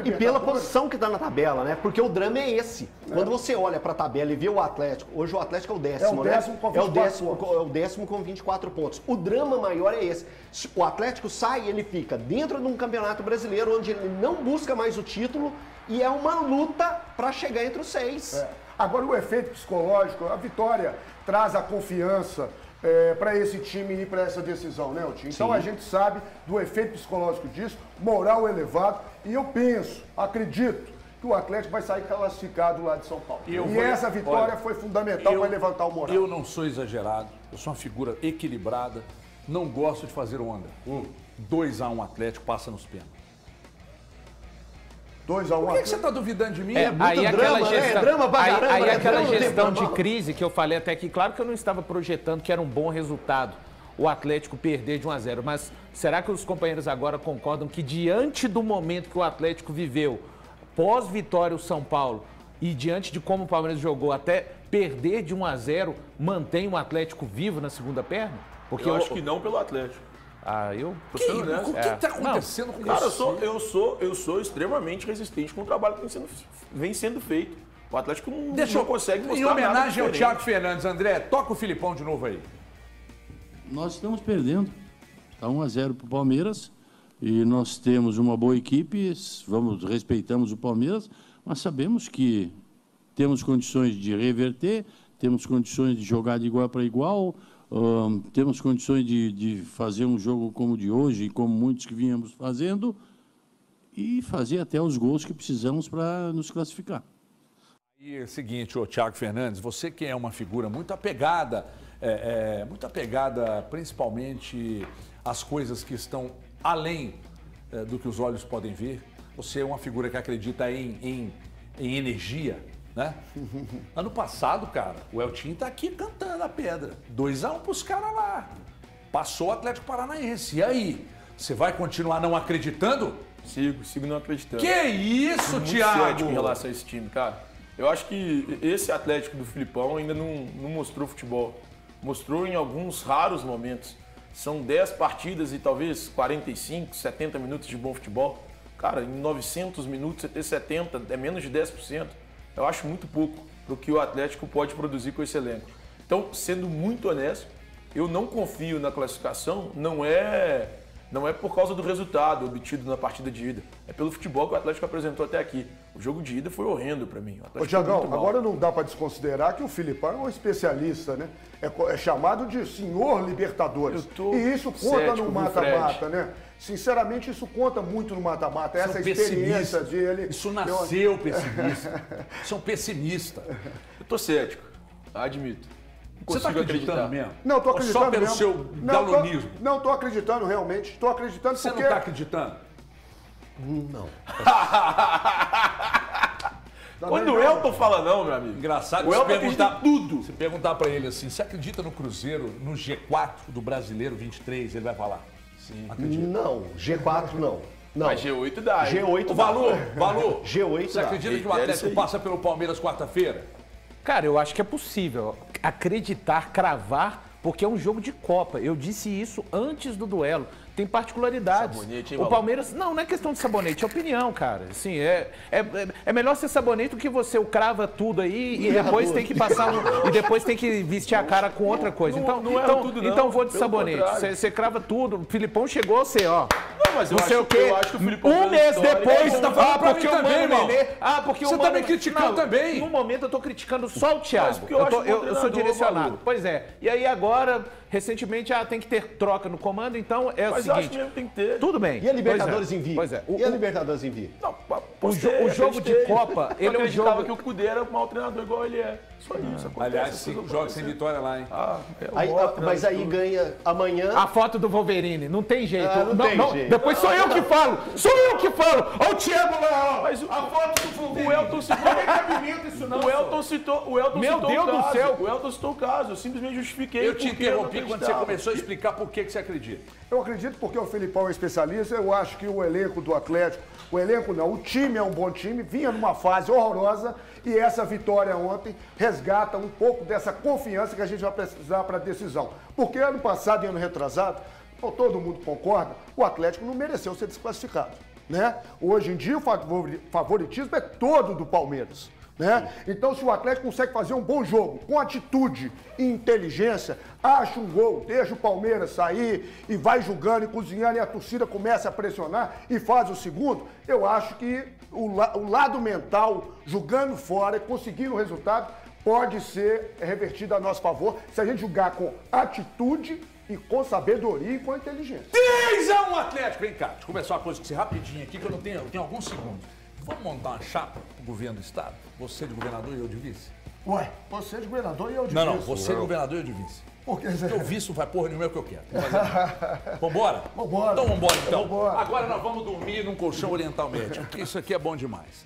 e pela posição que está na tabela, né? Porque o drama é esse. Quando você olha para a tabela e vê o Atlético, hoje o Atlético é o décimo, né? É o décimo com 24 pontos. O drama maior é esse. O Atlético sai e ele fica dentro de um campeonato brasileiro onde ele não busca mais o título e é uma luta para chegar entre os 6. Agora, o efeito psicológico, a vitória traz a confiança para esse time ir para essa decisão, né, Eltinho? Então a gente sabe do efeito psicológico disso, moral elevado, e eu acredito que o Atlético vai sair classificado lá de São Paulo. E essa vitória foi fundamental para levantar o moral. Eu não sou exagerado, eu sou uma figura equilibrada, não gosto de fazer onda. 2-1 Atlético, passa nos pênaltis. 2-1. Por que você está duvidando de mim? Aí aquela gestão de crise que eu falei até aqui, claro que eu não estava projetando que era um bom resultado o Atlético perder de 1-0, mas será que os companheiros agora concordam que diante do momento que o Atlético viveu, pós-vitória o São Paulo, e diante de como o Palmeiras jogou, até perder de 1-0, mantém o Atlético vivo na segunda perna? Porque eu acho que não pelo Atlético. O que está acontecendo com você? Cara, eu sou extremamente resistente com o trabalho que vem sendo feito. O Atlético não consegue mostrar em homenagem nada ao Thiago Fernandes, André, toca o Filipão de novo aí. Nós estamos perdendo. Está 1-0 para o Palmeiras e nós temos uma boa equipe, respeitamos o Palmeiras, mas sabemos que temos condições de reverter, temos condições de jogar de igual para igual, temos condições de fazer um jogo como o de hoje, como muitos que vínhamos fazendo, e fazer até os gols que precisamos para nos classificar. E é o seguinte, Thiago Fernandes, você que é uma figura muito apegada, principalmente às coisas que estão além do que os olhos podem ver, você é uma figura que acredita em energia, né? Ano passado, cara, o Eltinho tá aqui cantando a pedra. 2-1 pros caras lá. Passou o Atlético Paranaense. E aí? Você vai continuar não acreditando? Sigo não acreditando. Que isso, Thiago? Muito cético em relação a esse time, cara. Eu acho que esse Atlético do Filipão ainda não mostrou futebol. Mostrou em alguns raros momentos. São 10 partidas e talvez 45, 70 minutos de bom futebol. Cara, em 900 minutos você ter 70, é menos de 10%. Eu acho muito pouco do que o Atlético pode produzir com esse elenco. Então, sendo muito honesto, eu não confio na classificação, não é por causa do resultado obtido na partida de ida. É pelo futebol que o Atlético apresentou até aqui. O jogo de ida foi horrendo para mim. Ô, Thiagão, agora não dá para desconsiderar que o Filipão é um especialista, né? É chamado de senhor Libertadores. E isso conta no mata-mata, né? Sinceramente, isso conta muito no mata-mata. Essa experiência dele. Isso nasceu pessimista. Isso é um pessimista. Eu tô cético, admito. Você está acreditando mesmo? Não, estou acreditando só pelo mesmo. seu galonismo? Não, estou acreditando realmente. Estou acreditando porque... Você não está acreditando? Não. Quando o Elton fala não, meu amigo. Engraçado, o Elton acredita tudo. Se perguntar para ele assim, você acredita no Cruzeiro, no G4 do Brasileiro 23, ele vai falar? Sim. Acredito. Não, G4 não. Mas G8 dá. G8 dá. Valor. G8 Você acredita que o Atlético passa pelo Palmeiras quarta-feira? Cara, eu acho que é possível acreditar, cravar, porque é um jogo de Copa. Eu disse isso antes do duelo. Tem particularidades. Sabonete, hein, o Palmeiras... Não é questão de sabonete, é opinião, cara. Assim, é melhor ser sabonete do que você crava tudo aí e depois tem que passar e depois tem que vestir a cara com outra coisa. Então vou de sabonete. Você crava tudo. O Filipão chegou, você, ó. Mas eu não sei o quê. Um mês depois, porque o Mano Menezes. Porque você tá me criticando também. No momento eu tô criticando só o Thiago. Eu sou direcionado. Pois é. E aí agora, recentemente, tem que ter troca no comando, então é o seguinte. Mas acho mesmo que tem que ter. Tudo bem. E a Libertadores em Pois é. E a Libertadores em Vi? O jogo de Copa, ele é um jogo... que o Cudê era um mau treinador igual ele é. Só isso. Aliás, 5 jogos sem vitória lá, hein? Mas aí ganha amanhã... A foto do Wolverine, não tem jeito. Não tem jeito. Depois sou eu que falo. Sou eu que falo. Olha o Thiago lá, ó. Mas a foto do Wolverine. O Elton citou... Não é cabimento isso não. O Elton citou Meu Deus do céu. O Elton citou o caso. Eu simplesmente justifiquei. Eu te interrompi quando você começou a explicar por que você acredita. Eu acredito porque o Filipão é especialista. Eu acho que o elenco do Atlético, o time é um bom time, vinha numa fase horrorosa e essa vitória ontem resgata um pouco dessa confiança que a gente vai precisar para a decisão. Porque ano passado e ano retrasado, todo mundo concorda, o Atlético não mereceu ser desclassificado, né? Hoje em dia o favoritismo é todo do Palmeiras. Né? Então, se o Atlético consegue fazer um bom jogo, com atitude e inteligência, acha um gol, deixa o Palmeiras sair e vai jogando e cozinhando e a torcida começa a pressionar e faz o segundo, eu acho que o lado mental, jogando fora e conseguindo o resultado, pode ser revertido a nosso favor se a gente jogar com atitude e com sabedoria e com inteligência. 3-1 Atlético! Vem cá, deixa eu começar uma coisa com você rapidinho aqui, que eu tenho alguns segundos. Vamos montar uma chapa pro governo do estado? Você de governador e eu de vice? Ué, você de governador e eu de vice. Não, você de governador e eu de vice. Por que eu vice não vai porra nenhuma, é o que eu quero. Vambora? Vambora. Então vambora, então. Vambora. Agora nós vamos dormir num colchão oriental médico, porque isso aqui é bom demais.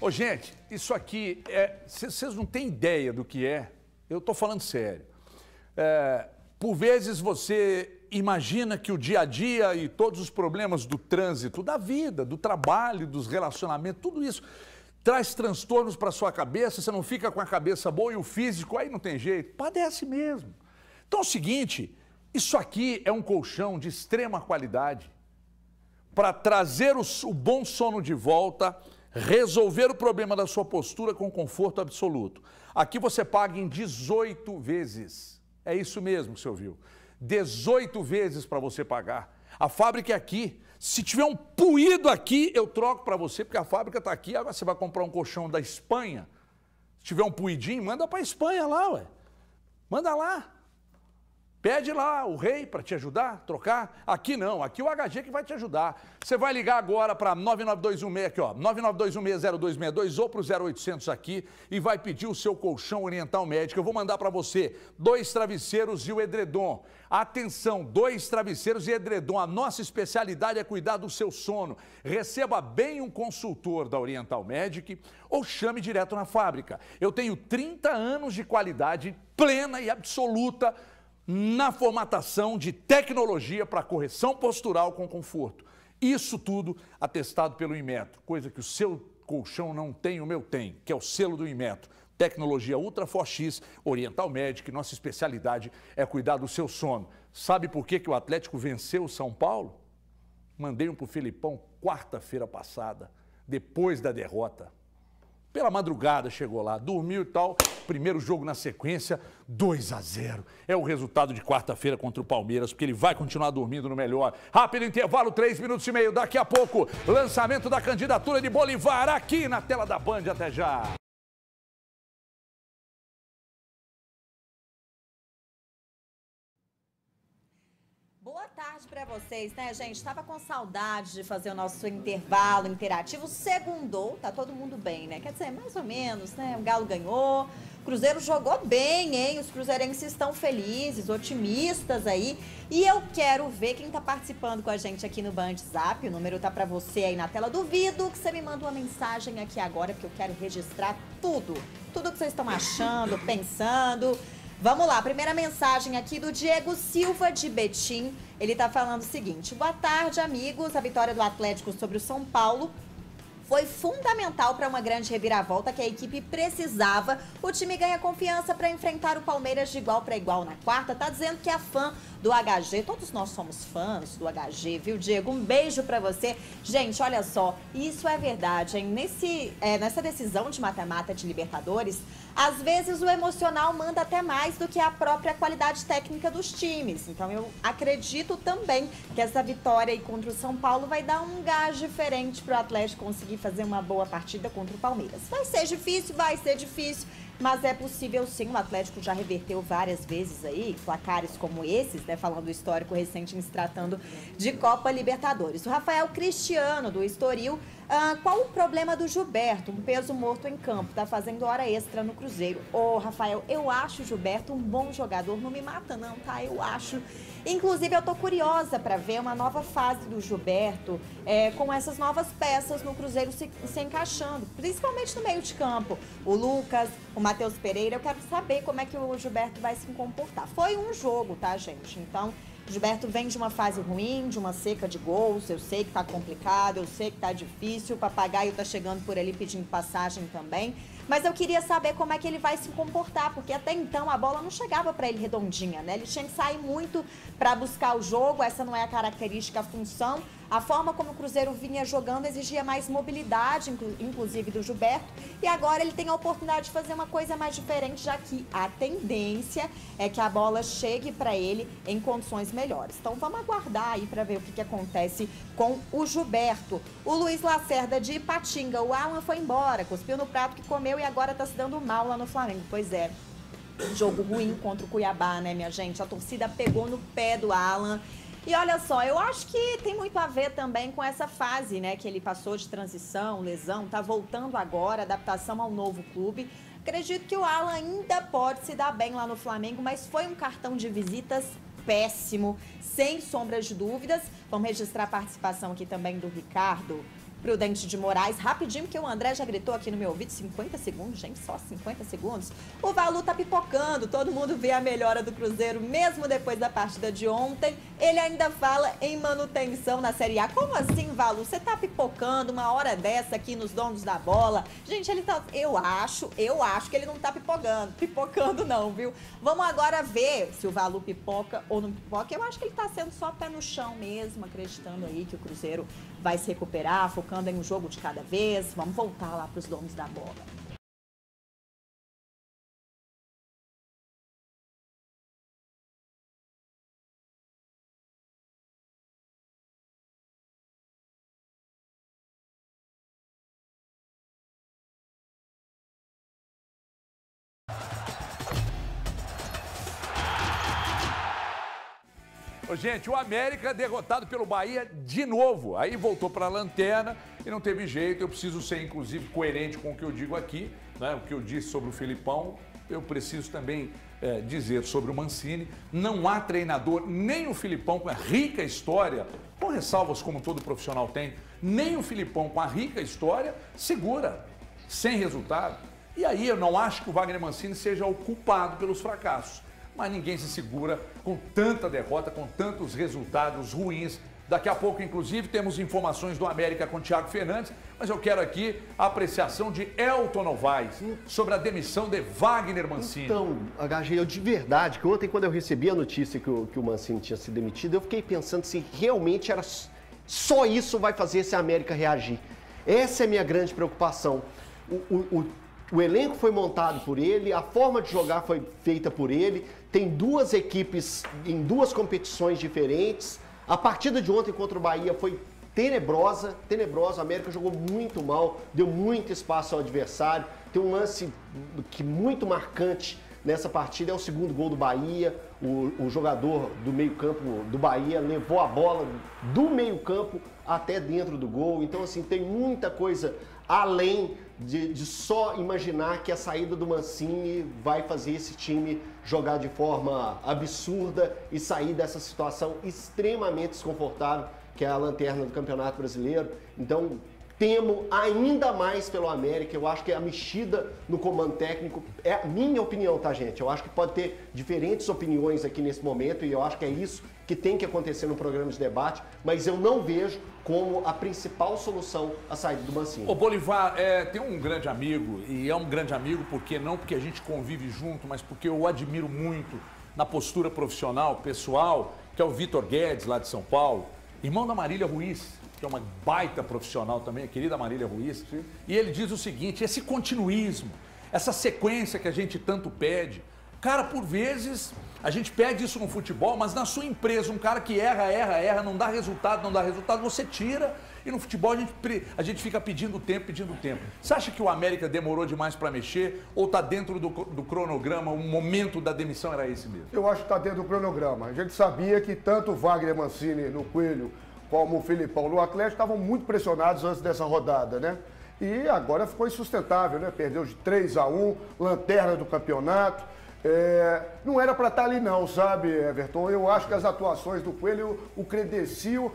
Ô, gente, isso aqui vocês não têm ideia do que é. Eu tô falando sério. Por vezes você imagina que o dia a dia e todos os problemas do trânsito, da vida, do trabalho, dos relacionamentos, tudo isso traz transtornos para sua cabeça, você não fica com a cabeça boa e o físico, aí não tem jeito, padece mesmo. Então é o seguinte, isso aqui é um colchão de extrema qualidade para trazer o bom sono de volta, resolver o problema da sua postura com conforto absoluto. Aqui você paga em 18 vezes. É isso mesmo que você ouviu. 18 vezes para você pagar. A fábrica é aqui. Se tiver um puído aqui, eu troco para você, porque a fábrica está aqui. Agora você vai comprar um colchão da Espanha. Se tiver um puidinho, manda para a Espanha lá, ué. Manda lá. Pede lá o rei para te ajudar, trocar. Aqui não, aqui o HG que vai te ajudar. Você vai ligar agora para 99216 aqui, ó, 992160262 ou para o 0800 aqui e vai pedir o seu colchão Oriental Médica. Eu vou mandar para você 2 travesseiros e o edredom. Atenção, 2 travesseiros e edredom. A nossa especialidade é cuidar do seu sono. Receba bem um consultor da Oriental Medic ou chame direto na fábrica. Eu tenho 30 anos de qualidade plena e absoluta na formatação de tecnologia para correção postural com conforto. Isso tudo atestado pelo Inmetro, coisa que o seu colchão não tem, o meu tem, que é o selo do Inmetro. Tecnologia Ultra Forx, Oriental Medic, nossa especialidade é cuidar do seu sono. Sabe por que o Atlético venceu o São Paulo? Mandei um para o Felipão quarta-feira passada, depois da derrota. Pela madrugada chegou lá, dormiu e tal, primeiro jogo na sequência, 2-0. É o resultado de quarta-feira contra o Palmeiras, porque ele vai continuar dormindo no melhor. Rápido intervalo, 3 minutos e meio, daqui a pouco, lançamento da candidatura de Bolivar aqui na tela da Band, até já. Boa tarde para vocês, né, gente? Estava com saudade de fazer o nosso intervalo interativo. Segundou, tá todo mundo bem, né? Quer dizer, mais ou menos, né? O Galo ganhou, o Cruzeiro jogou bem, hein? Os cruzeirenses estão felizes, otimistas aí. E eu quero ver quem tá participando com a gente aqui no Band Zap. O número tá para você aí na tela. Duvido que você me manda uma mensagem aqui agora, porque eu quero registrar tudo. Tudo que vocês estão achando, pensando. Vamos lá, primeira mensagem aqui do Diego Silva de Betim. Ele tá falando o seguinte: boa tarde, amigos. A vitória do Atlético sobre o São Paulo foi fundamental para uma grande reviravolta que a equipe precisava. O time ganha confiança para enfrentar o Palmeiras de igual para igual na quarta. Tá dizendo que é fã do HG. Todos nós somos fãs do HG, viu, Diego? Um beijo para você. Gente, olha só, isso é verdade, hein? Nessa decisão de mata-mata de Libertadores, às vezes o emocional manda até mais do que a própria qualidade técnica dos times. Então eu acredito também que essa vitória aí contra o São Paulo vai dar um gás diferente para o Atlético conseguir fazer uma boa partida contra o Palmeiras. Vai ser difícil, mas é possível sim. O Atlético já reverteu várias vezes aí placares como esses, né? Falando do histórico recente em se tratando de Copa Libertadores. O Rafael Cristiano, do Estoril. Qual o problema do Gilberto? Um peso morto em campo, tá fazendo hora extra no Cruzeiro. Ô, Rafael, eu acho o Gilberto um bom jogador, não me mata não, tá? Eu acho. Inclusive, eu tô curiosa para ver uma nova fase do Gilberto com essas novas peças no Cruzeiro se encaixando, principalmente no meio de campo. O Lucas, o Matheus Pereira, eu quero saber como é que o Gilberto vai se comportar. Foi um jogo, tá, gente? Então, o Gilberto vem de uma fase ruim, de uma seca de gols. Eu sei que tá complicado, eu sei que tá difícil. O Papagaio tá chegando por ali pedindo passagem também. Mas eu queria saber como é que ele vai se comportar, porque até então a bola não chegava para ele redondinha, né? Ele tinha que sair muito para buscar o jogo, essa não é a característica, a função. A forma como o Cruzeiro vinha jogando exigia mais mobilidade, inclusive do Gilberto, e agora ele tem a oportunidade de fazer uma coisa mais diferente, já que a tendência é que a bola chegue para ele em condições melhores. Então vamos aguardar aí para ver o que acontece com o Gilberto. O Luiz Lacerda de Ipatinga, o Alan foi embora, cuspiu no prato que comeu e agora tá se dando mal lá no Flamengo. Pois é, jogo ruim contra o Cuiabá, né, minha gente? A torcida pegou no pé do Alan. E olha só, eu acho que tem muito a ver também com essa fase, né, que ele passou de transição, lesão, tá voltando agora, adaptação ao novo clube. Acredito que o Alan ainda pode se dar bem lá no Flamengo, mas foi um cartão de visitas péssimo, sem sombras de dúvidas. Vamos registrar a participação aqui também do Ricardo Prudente de Moraes, rapidinho, porque o André já gritou aqui no meu ouvido, 50 segundos, gente, só 50 segundos. O Valu tá pipocando, todo mundo vê a melhora do Cruzeiro, mesmo depois da partida de ontem. Ele ainda fala em manutenção na Série A. Como assim, Valu? Você tá pipocando uma hora dessa aqui nos donos da bola? Gente, ele tá... Eu acho que ele não tá pipocando não, viu? Vamos agora ver se o Valu pipoca ou não pipoca. Eu acho que ele tá sendo só pé no chão mesmo, acreditando aí que o Cruzeiro vai se recuperar, focar focando em um jogo de cada vez. Vamos voltar lá para os donos da bola. Gente, o América derrotado pelo Bahia de novo. Aí voltou para a lanterna e não teve jeito. Eu preciso ser, inclusive, coerente com o que eu digo aqui, né? O que eu disse sobre o Filipão, eu preciso também dizer sobre o Mancini. Não há treinador, nem o Filipão com a rica história, com ressalvas como todo profissional tem, nem o Filipão com a rica história segura, sem resultado. E aí eu não acho que o Wagner Mancini seja o culpado pelos fracassos. Mas ninguém se segura com tanta derrota, com tantos resultados ruins. Daqui a pouco, inclusive, temos informações do América com o Thiago Fernandes, mas eu quero aqui a apreciação de Elton Novaes sobre a demissão de Wagner Mancini. Então, HG, eu de verdade, que ontem quando eu recebi a notícia que o Mancini tinha sido demitido, eu fiquei pensando se realmente era só isso vai fazer esse América reagir. Essa é a minha grande preocupação. O elenco foi montado por ele, a forma de jogar foi feita por ele, tem duas equipes em duas competições diferentes. A partida de ontem contra o Bahia foi tenebrosa, a América jogou muito mal, deu muito espaço ao adversário. Tem um lance que muito marcante nessa partida, é o segundo gol do Bahia. O jogador do meio-campo do Bahia levou a bola do meio-campo até dentro do gol. Então, assim, tem muita coisa além de só imaginar que a saída do Mancini vai fazer esse time jogar de forma absurda e sair dessa situação extremamente desconfortável que é a lanterna do Campeonato Brasileiro. Então, temo ainda mais pelo América. Eu acho que a mexida no comando técnico é a minha opinião, tá, gente? Eu acho que pode ter diferentes opiniões aqui nesse momento e eu acho que é isso que tem que acontecer no programa de debate, mas eu não vejo como a principal solução a saída do Mancini. Ô Bolivar, tem um grande amigo, e é um grande amigo porque não porque a gente convive junto, mas porque eu o admiro muito na postura profissional, pessoal, que é o Vitor Guedes, lá de São Paulo, irmão da Marília Ruiz, que é uma baita profissional também, a querida Marília Ruiz. Sim. E ele diz o seguinte, esse continuismo, essa sequência que a gente tanto pede, cara, por vezes a gente pede isso no futebol, mas na sua empresa, um cara que erra, não dá resultado, você tira e no futebol a gente fica pedindo tempo. Você acha que o América demorou demais para mexer ou está dentro do cronograma, o momento da demissão era esse mesmo? Eu acho que está dentro do cronograma. A gente sabia que tanto o Wagner Mancini no Coelho como o Filipão no Atlético estavam muito pressionados antes dessa rodada, né? E agora ficou insustentável, né? Perdeu de 3-1, lanterna do campeonato. Não era para estar ali não, sabe, Everton? Eu acho que as atuações do Coelho o credenciam,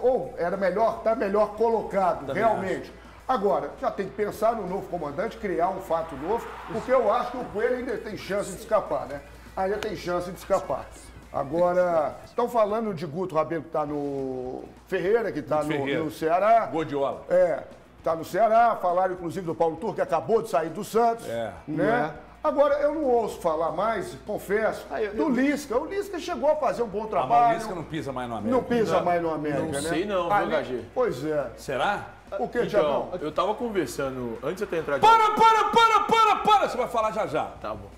ou era melhor, está melhor colocado, também realmente. Acho. Agora, já tem que pensar no novo comandante, criar um fato novo, porque eu acho que o Coelho ainda tem chance de escapar, né? Ainda tem chance de escapar. Agora, estão falando de Guto Rabelo, que está no Ferreira, que está no Ceará. Godiola. Está no Ceará. Falaram, inclusive, do Paulo Turco, que acabou de sair do Santos. Né? Agora, eu não ouço falar mais, confesso, do Lisca. O Lisca chegou a fazer um bom trabalho. O Lisca não pisa mais no América. Não pisa mais no América, né? Não sei não, viu, HG? Pois é. Será? O que, Thiagão? Então, eu tava conversando, antes de eu ter entrado... Para! Você vai falar já. Tá bom.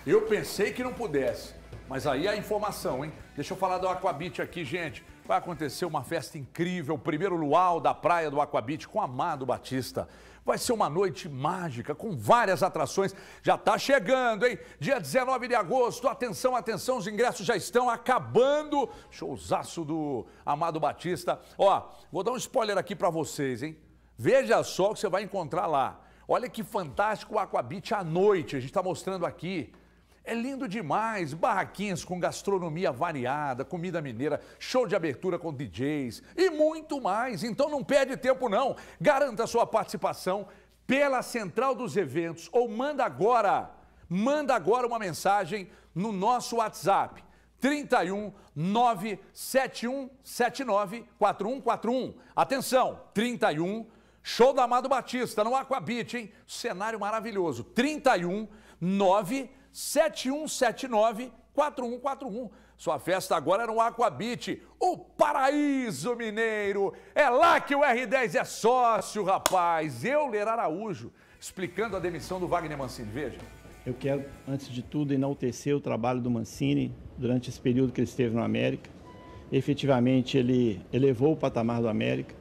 Eu pensei que não pudesse, mas aí a informação, hein? Deixa eu falar do Aquabit aqui, gente. Vai acontecer uma festa incrível, o primeiro luau da praia do Aquabit com Amado Batista. Vai ser uma noite mágica, com várias atrações. Já tá chegando, hein? Dia 19 de agosto, atenção, os ingressos já estão acabando. Showzaço do Amado Batista. Ó, vou dar um spoiler aqui pra vocês, hein? Veja só o que você vai encontrar lá. Olha que fantástico o Aquabit à noite, a gente tá mostrando aqui. É lindo demais, barraquinhas com gastronomia variada, comida mineira, show de abertura com DJs e muito mais. Então não perde tempo não, garanta a sua participação pela Central dos Eventos ou manda agora uma mensagem no nosso WhatsApp, 31 97179 4141. Atenção, 31, show do Amado Batista no Aquabit, hein? Cenário maravilhoso, 31 97179 4141. Sua festa agora era um Aquabit, o paraíso mineiro. É lá que o R10 é sócio, rapaz. Euler Araújo, explicando a demissão do Wagner Mancini. Veja. Eu quero, antes de tudo, enaltecer o trabalho do Mancini durante esse período que ele esteve no América. Efetivamente, ele elevou o patamar do América.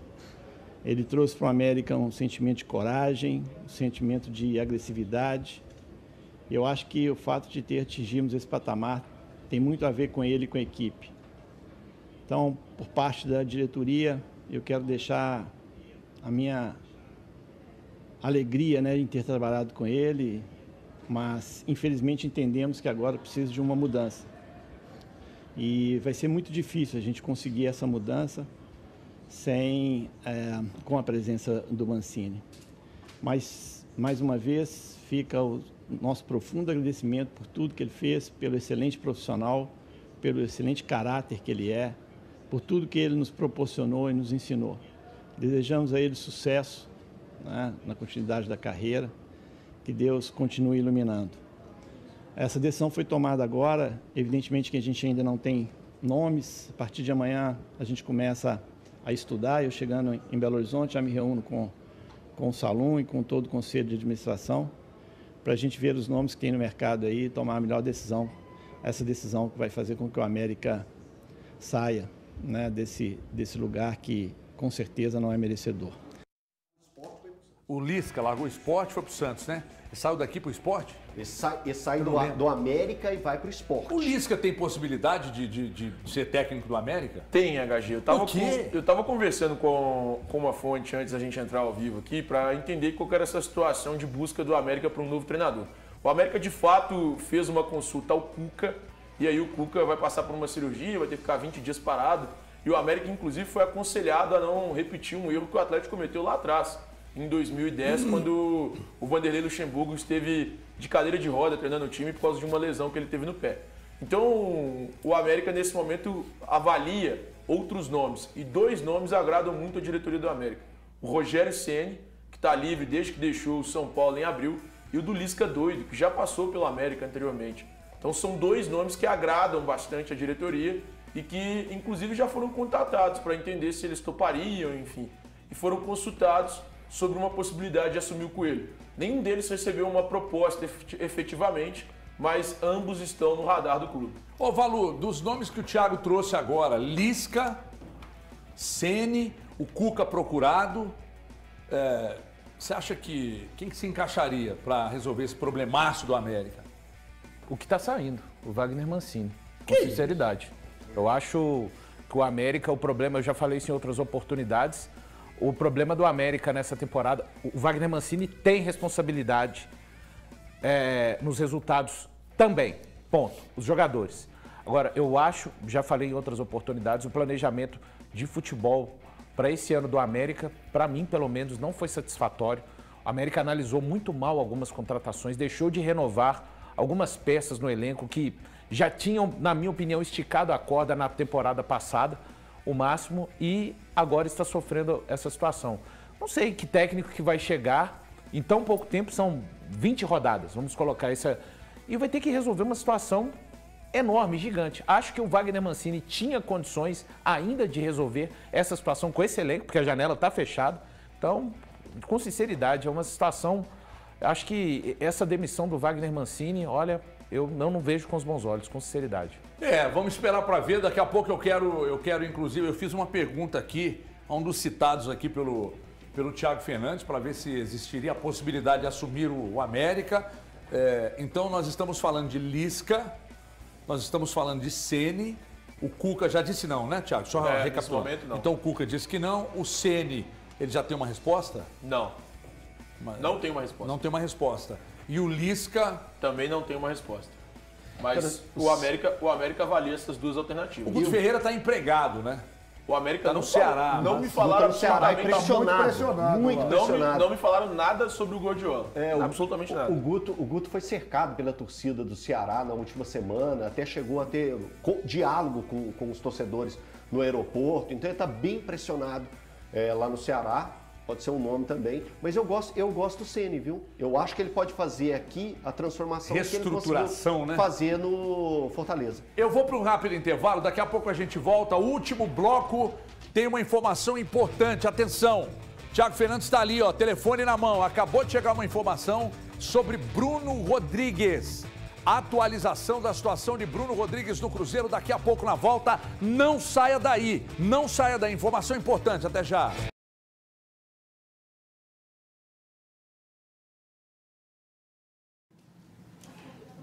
Ele trouxe para o América um sentimento de coragem, um sentimento de agressividade. Eu acho que o fato de ter atingirmos esse patamar tem muito a ver com ele e com a equipe. Então, por parte da diretoria, eu quero deixar a minha alegria, né, em ter trabalhado com ele, mas infelizmente entendemos que agora precisa de uma mudança. E vai ser muito difícil a gente conseguir essa mudança com a presença do Mancini. Mas, mais uma vez, fica o nosso profundo agradecimento por tudo que ele fez, pelo excelente profissional, pelo excelente caráter que ele é, por tudo que ele nos proporcionou e nos ensinou. Desejamos a ele sucesso, né, na continuidade da carreira, que Deus continue iluminando. Essa decisão foi tomada agora, evidentemente que a gente ainda não tem nomes. A partir de amanhã a gente começa a estudar. Eu chegando em Belo Horizonte já me reúno com o Salum e com todo o Conselho de Administração para a gente ver os nomes que tem no mercado aí e tomar a melhor decisão. Essa decisão que vai fazer com que o América saia, né, desse lugar que com certeza não é merecedor. O Lisca largou o esporte e foi para o Santos, né? Ele saiu daqui para o esporte? Ele sai do América e vai para o esporte. O Lisca tem possibilidade de ser técnico do América? Tem, HG. Eu tava conversando com uma fonte antes da gente entrar ao vivo aqui para entender qual era essa situação de busca do América para um novo treinador. O América, de fato, fez uma consulta ao Cuca e aí o Cuca vai passar por uma cirurgia, vai ter que ficar 20 dias parado. E o América, inclusive, foi aconselhado a não repetir um erro que o Atlético cometeu lá atrás, em 2010, quando o Vanderlei Luxemburgo esteve de cadeira de roda treinando o time por causa de uma lesão que ele teve no pé. Então, o América, nesse momento, avalia outros nomes. E 2 nomes agradam muito a diretoria do América. O Rogério Ceni, que está livre desde que deixou o São Paulo em abril, e o do Lisca Doido, que já passou pelo América anteriormente. Então, são 2 nomes que agradam bastante a diretoria e que, inclusive, já foram contatados para entender se eles topariam, enfim. E foram consultados sobre uma possibilidade de assumir o Coelho. Nenhum deles recebeu uma proposta efetivamente, mas ambos estão no radar do clube. Ô, Valu, dos nomes que o Thiago trouxe agora, Lisca, Ceni, o Cuca procurado, você acha que quem que se encaixaria para resolver esse problemaço do América? O que está saindo, o Wagner Mancini, com sinceridade. Eu acho que o América, o problema, eu já falei isso em outras oportunidades, o problema do América nessa temporada, o Wagner Mancini tem responsabilidade nos resultados também, ponto, os jogadores. Agora, eu acho, já falei em outras oportunidades, o planejamento de futebol para esse ano do América, para mim, pelo menos, não foi satisfatório. O América analisou muito mal algumas contratações, deixou de renovar algumas peças no elenco que já tinham, na minha opinião, esticado a corda na temporada passada, o máximo, e agora está sofrendo essa situação. Não sei que técnico que vai chegar em tão pouco tempo, são 20 rodadas, vamos colocar essa, e vai ter que resolver uma situação enorme, gigante. Acho que o Wagner Mancini tinha condições ainda de resolver essa situação com esse elenco, porque a janela está fechada. Então, com sinceridade, é uma situação, acho que essa demissão do Wagner Mancini, olha, eu não vejo com os bons olhos, com sinceridade. Vamos esperar para ver. Daqui a pouco eu quero, inclusive, eu fiz uma pergunta aqui a um dos citados aqui pelo Thiago Fernandes, para ver se existiria a possibilidade de assumir o América. Então, nós estamos falando de Lisca, nós estamos falando de Ceni. O Cuca já disse não, né, Thiago? Só recapitulando. Nesse momento, não. Então, o Cuca disse que não. O Ceni, ele já tem uma resposta? Não. Não tem uma resposta. Não tem uma resposta. E o Lisca? Também não tem uma resposta. Mas o América avalia essas 2 alternativas. O Guto Ferreira está empregado, né? O América tá no Ceará. Não me falaram absolutamente muito pressionado. Não me falaram nada sobre o Guardiola. Absolutamente nada. O Guto foi cercado pela torcida do Ceará na última semana, até chegou a ter diálogo com os torcedores no aeroporto. Então ele está bem pressionado lá no Ceará. Pode ser um nome também, mas eu gosto do Ceni, viu? Eu acho que ele pode fazer aqui a transformação que ele conseguiu fazer no Fortaleza. Eu vou para um rápido intervalo, daqui a pouco a gente volta. O último bloco tem uma informação importante, atenção. Thiago Fernandes está ali, ó, telefone na mão. Acabou de chegar uma informação sobre Bruno Rodrigues. Atualização da situação de Bruno Rodrigues no Cruzeiro daqui a pouco na volta. Não saia daí, não saia daí. Informação importante, até já.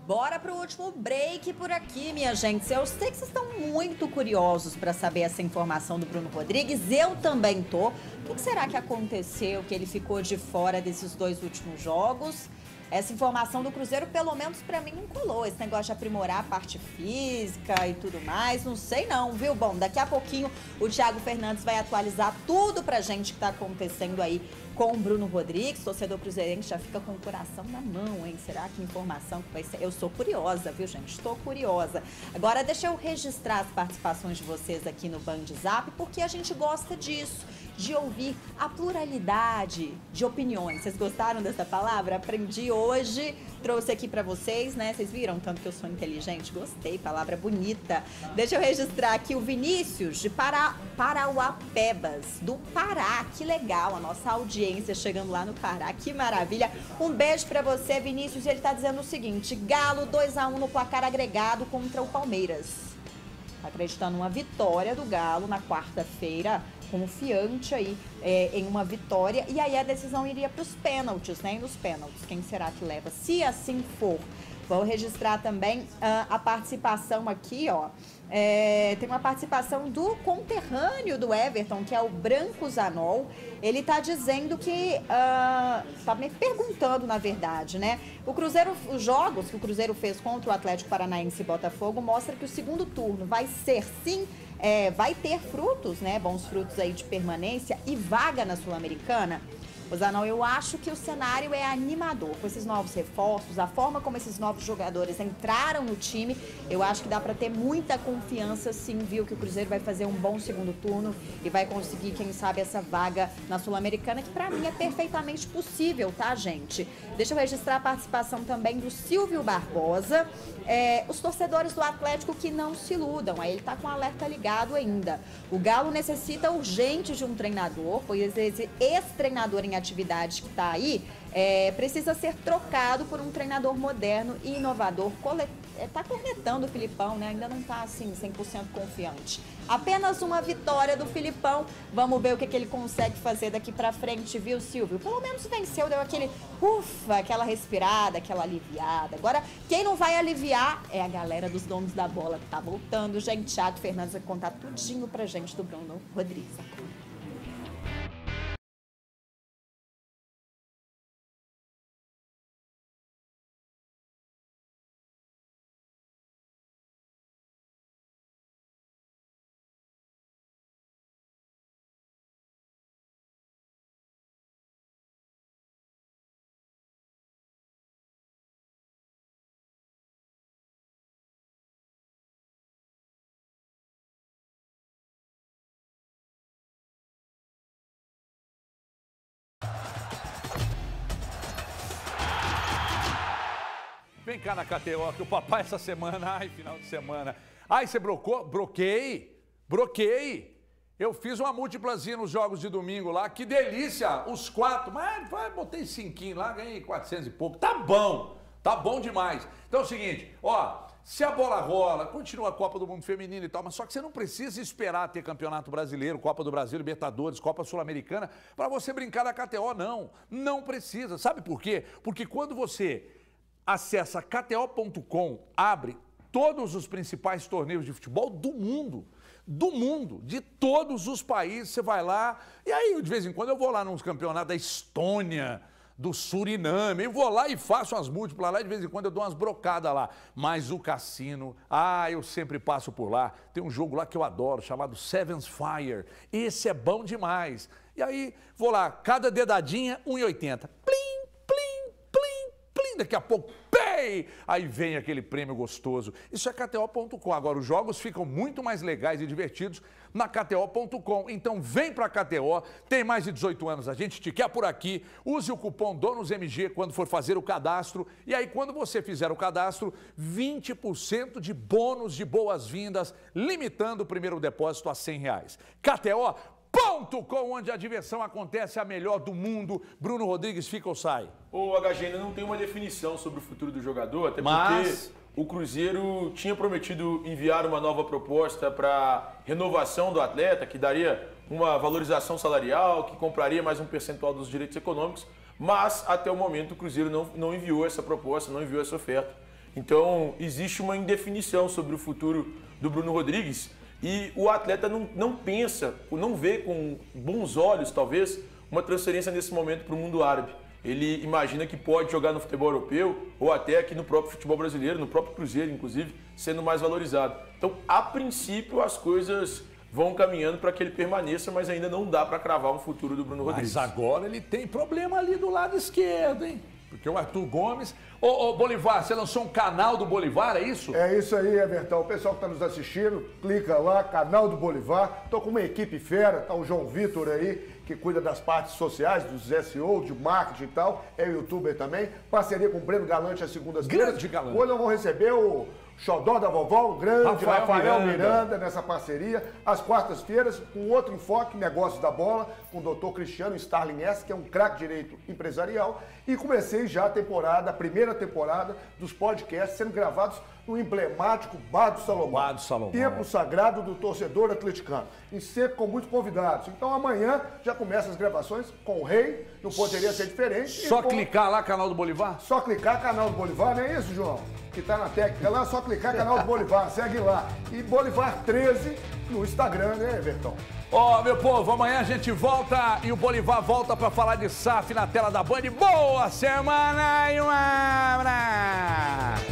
Bora para o último break por aqui, minha gente. Eu sei que vocês estão muito curiosos para saber essa informação do Bruno Rodrigues. Eu também tô. O que será que aconteceu que ele ficou de fora desses 2 últimos jogos? Essa informação do Cruzeiro, pelo menos para mim, não colou. Esse negócio de aprimorar a parte física e tudo mais, não sei não, viu? Bom, daqui a pouquinho o Thiago Fernandes vai atualizar tudo pra gente que tá acontecendo aí com o Bruno Rodrigues. Torcedor cruzeirense já fica com o coração na mão, hein? Será que informação que vai ser? Eu sou curiosa, viu, gente? Estou curiosa. Agora, deixa eu registrar as participações de vocês aqui no Band Zap, porque a gente gosta disso, de ouvir a pluralidade de opiniões. Vocês gostaram dessa palavra? Aprendi hoje, trouxe aqui pra vocês, né? Vocês viram tanto que eu sou inteligente? Gostei, palavra bonita. Deixa eu registrar aqui o Vinícius de Parauapebas, do Pará. Que legal, a nossa audiência chegando lá no Pará, que maravilha. Um beijo pra você, Vinícius. Ele tá dizendo o seguinte: Galo 2-1 no placar agregado contra o Palmeiras. Acreditando numa vitória do Galo na quarta-feira, confiante aí em uma vitória, e aí a decisão iria para os pênaltis, né? E nos pênaltis, quem será que leva? Se assim for. Vou registrar também a participação aqui, ó. Tem uma participação do conterrâneo do Everton, que é o Branco Zanol. Ele tá dizendo que, tá me perguntando, na verdade, né? O Cruzeiro, os jogos que o Cruzeiro fez contra o Atlético Paranaense e Botafogo mostra que o segundo turno vai ser, sim, vai ter frutos, né? Bons frutos aí de permanência e vaga na Sul-Americana. Zanol, eu acho que o cenário é animador. Com esses novos reforços, a forma como esses novos jogadores entraram no time, eu acho que dá para ter muita confiança, sim, viu? Que o Cruzeiro vai fazer um bom segundo turno e vai conseguir, quem sabe, essa vaga na Sul-Americana, que para mim é perfeitamente possível, tá, gente? Deixa eu registrar a participação também do Silvio Barbosa. Os torcedores do Atlético que não se iludam, aí ele tá com o alerta ligado ainda. O Galo necessita urgente de um treinador, pois esse ex-treinador em atividade que está aí, precisa ser trocado por um treinador moderno e inovador. Está cornetando o Filipão, né? Ainda não está assim 100% confiante. Apenas uma vitória do Filipão. Vamos ver o que ele consegue fazer daqui para frente, viu, Silvio? Pelo menos venceu, deu aquele ufa, aquela respirada, aquela aliviada. Agora, quem não vai aliviar é a galera dos donos da bola que tá voltando. Gente, Thiago Fernandes vai contar tudinho pra gente do Bruno Rodrigues. Vem cá na KTO, que o papai essa semana, final de semana. Você brocou? Broquei. Eu fiz uma múltiplazinha nos jogos de domingo lá, que delícia, os 4, mas botei 5 lá, ganhei 400 e pouco, tá bom demais. Então é o seguinte, se a bola rola, continua a Copa do Mundo Feminino e tal, mas só que você não precisa esperar ter Campeonato Brasileiro, Copa do Brasil, Libertadores, Copa Sul-Americana, para você brincar na KTO, não precisa. Sabe por quê? Porque quando você acessa KTO.com, abre todos os principais torneios de futebol do mundo, de todos os países, você vai lá, e aí de vez em quando eu vou lá nos campeonatos da Estônia, do Suriname, eu vou lá e faço umas múltiplas lá, e de vez em quando eu dou umas brocadas lá, mas o cassino, eu sempre passo por lá, tem um jogo lá que eu adoro, chamado Seven's Fire, esse é bom demais, e aí vou lá, cada dedadinha, 1,80, plim, daqui a pouco, Hey! Aí vem aquele prêmio gostoso. Isso é KTO.com. Agora, os jogos ficam muito mais legais e divertidos na KTO.com. Então, vem pra KTO. Tem mais de 18 anos, a gente te quer por aqui. Use o cupom DONOSMG quando for fazer o cadastro. E aí, quando você fizer o cadastro, 20% de bônus de boas-vindas, limitando o primeiro depósito a R$100. KTO.com, onde a diversão acontece, a melhor do mundo. Bruno Rodrigues, fica ou sai? O HG ainda não tem uma definição sobre o futuro do jogador, até porque o Cruzeiro tinha prometido enviar uma nova proposta para renovação do atleta, que daria uma valorização salarial, que compraria mais um percentual dos direitos econômicos, mas até o momento o Cruzeiro não enviou essa proposta, não enviou essa oferta. Então existe uma indefinição sobre o futuro do Bruno Rodrigues e o atleta não pensa, não vê com bons olhos, talvez, uma transferência nesse momento para o mundo árabe. Ele imagina que pode jogar no futebol europeu ou até aqui no próprio futebol brasileiro, no próprio Cruzeiro, inclusive, sendo mais valorizado. Então, a princípio, as coisas vão caminhando para que ele permaneça, mas ainda não dá para cravar um futuro do Bruno Rodrigues. Mas agora ele tem problema ali do lado esquerdo, hein? Porque o Arthur Gomes... Ô, Bolivar, você lançou um canal do Bolivar, é isso? É isso aí, Everton. O pessoal que está nos assistindo, clica lá, canal do Bolivar. Estou com uma equipe fera, tá o João Vitor aí, que cuida das partes sociais, dos SEO, de marketing e tal. É youtuber também. Parceria com o Breno Galante às segundas-feiras. Grande Galante. Hoje nós vamos receber o xodó da vovó, o grande Rafael Miranda nessa parceria. Às quartas-feiras, com outro enfoque, negócios da bola, com o doutor Cristiano Starling S, que é um craque direito empresarial. E comecei já a primeira temporada dos podcasts sendo gravados no emblemático Bar do Salomão. Bar do Salomão. Templo sagrado do torcedor atleticano. E sempre com muitos convidados. Então amanhã já começa as gravações com o Rei, não poderia ser diferente. Só clicar lá, canal do Bolivar? Só clicar, canal do Bolivar, não é isso, João? Que tá na técnica lá, é só clicar, canal do Bolivar, segue lá. E Bolivar 13 no Instagram, né, Everton? Ó, meu povo, amanhã a gente volta e o Bolivar volta para falar de SAF na tela da Band. Boa semana e um abraço!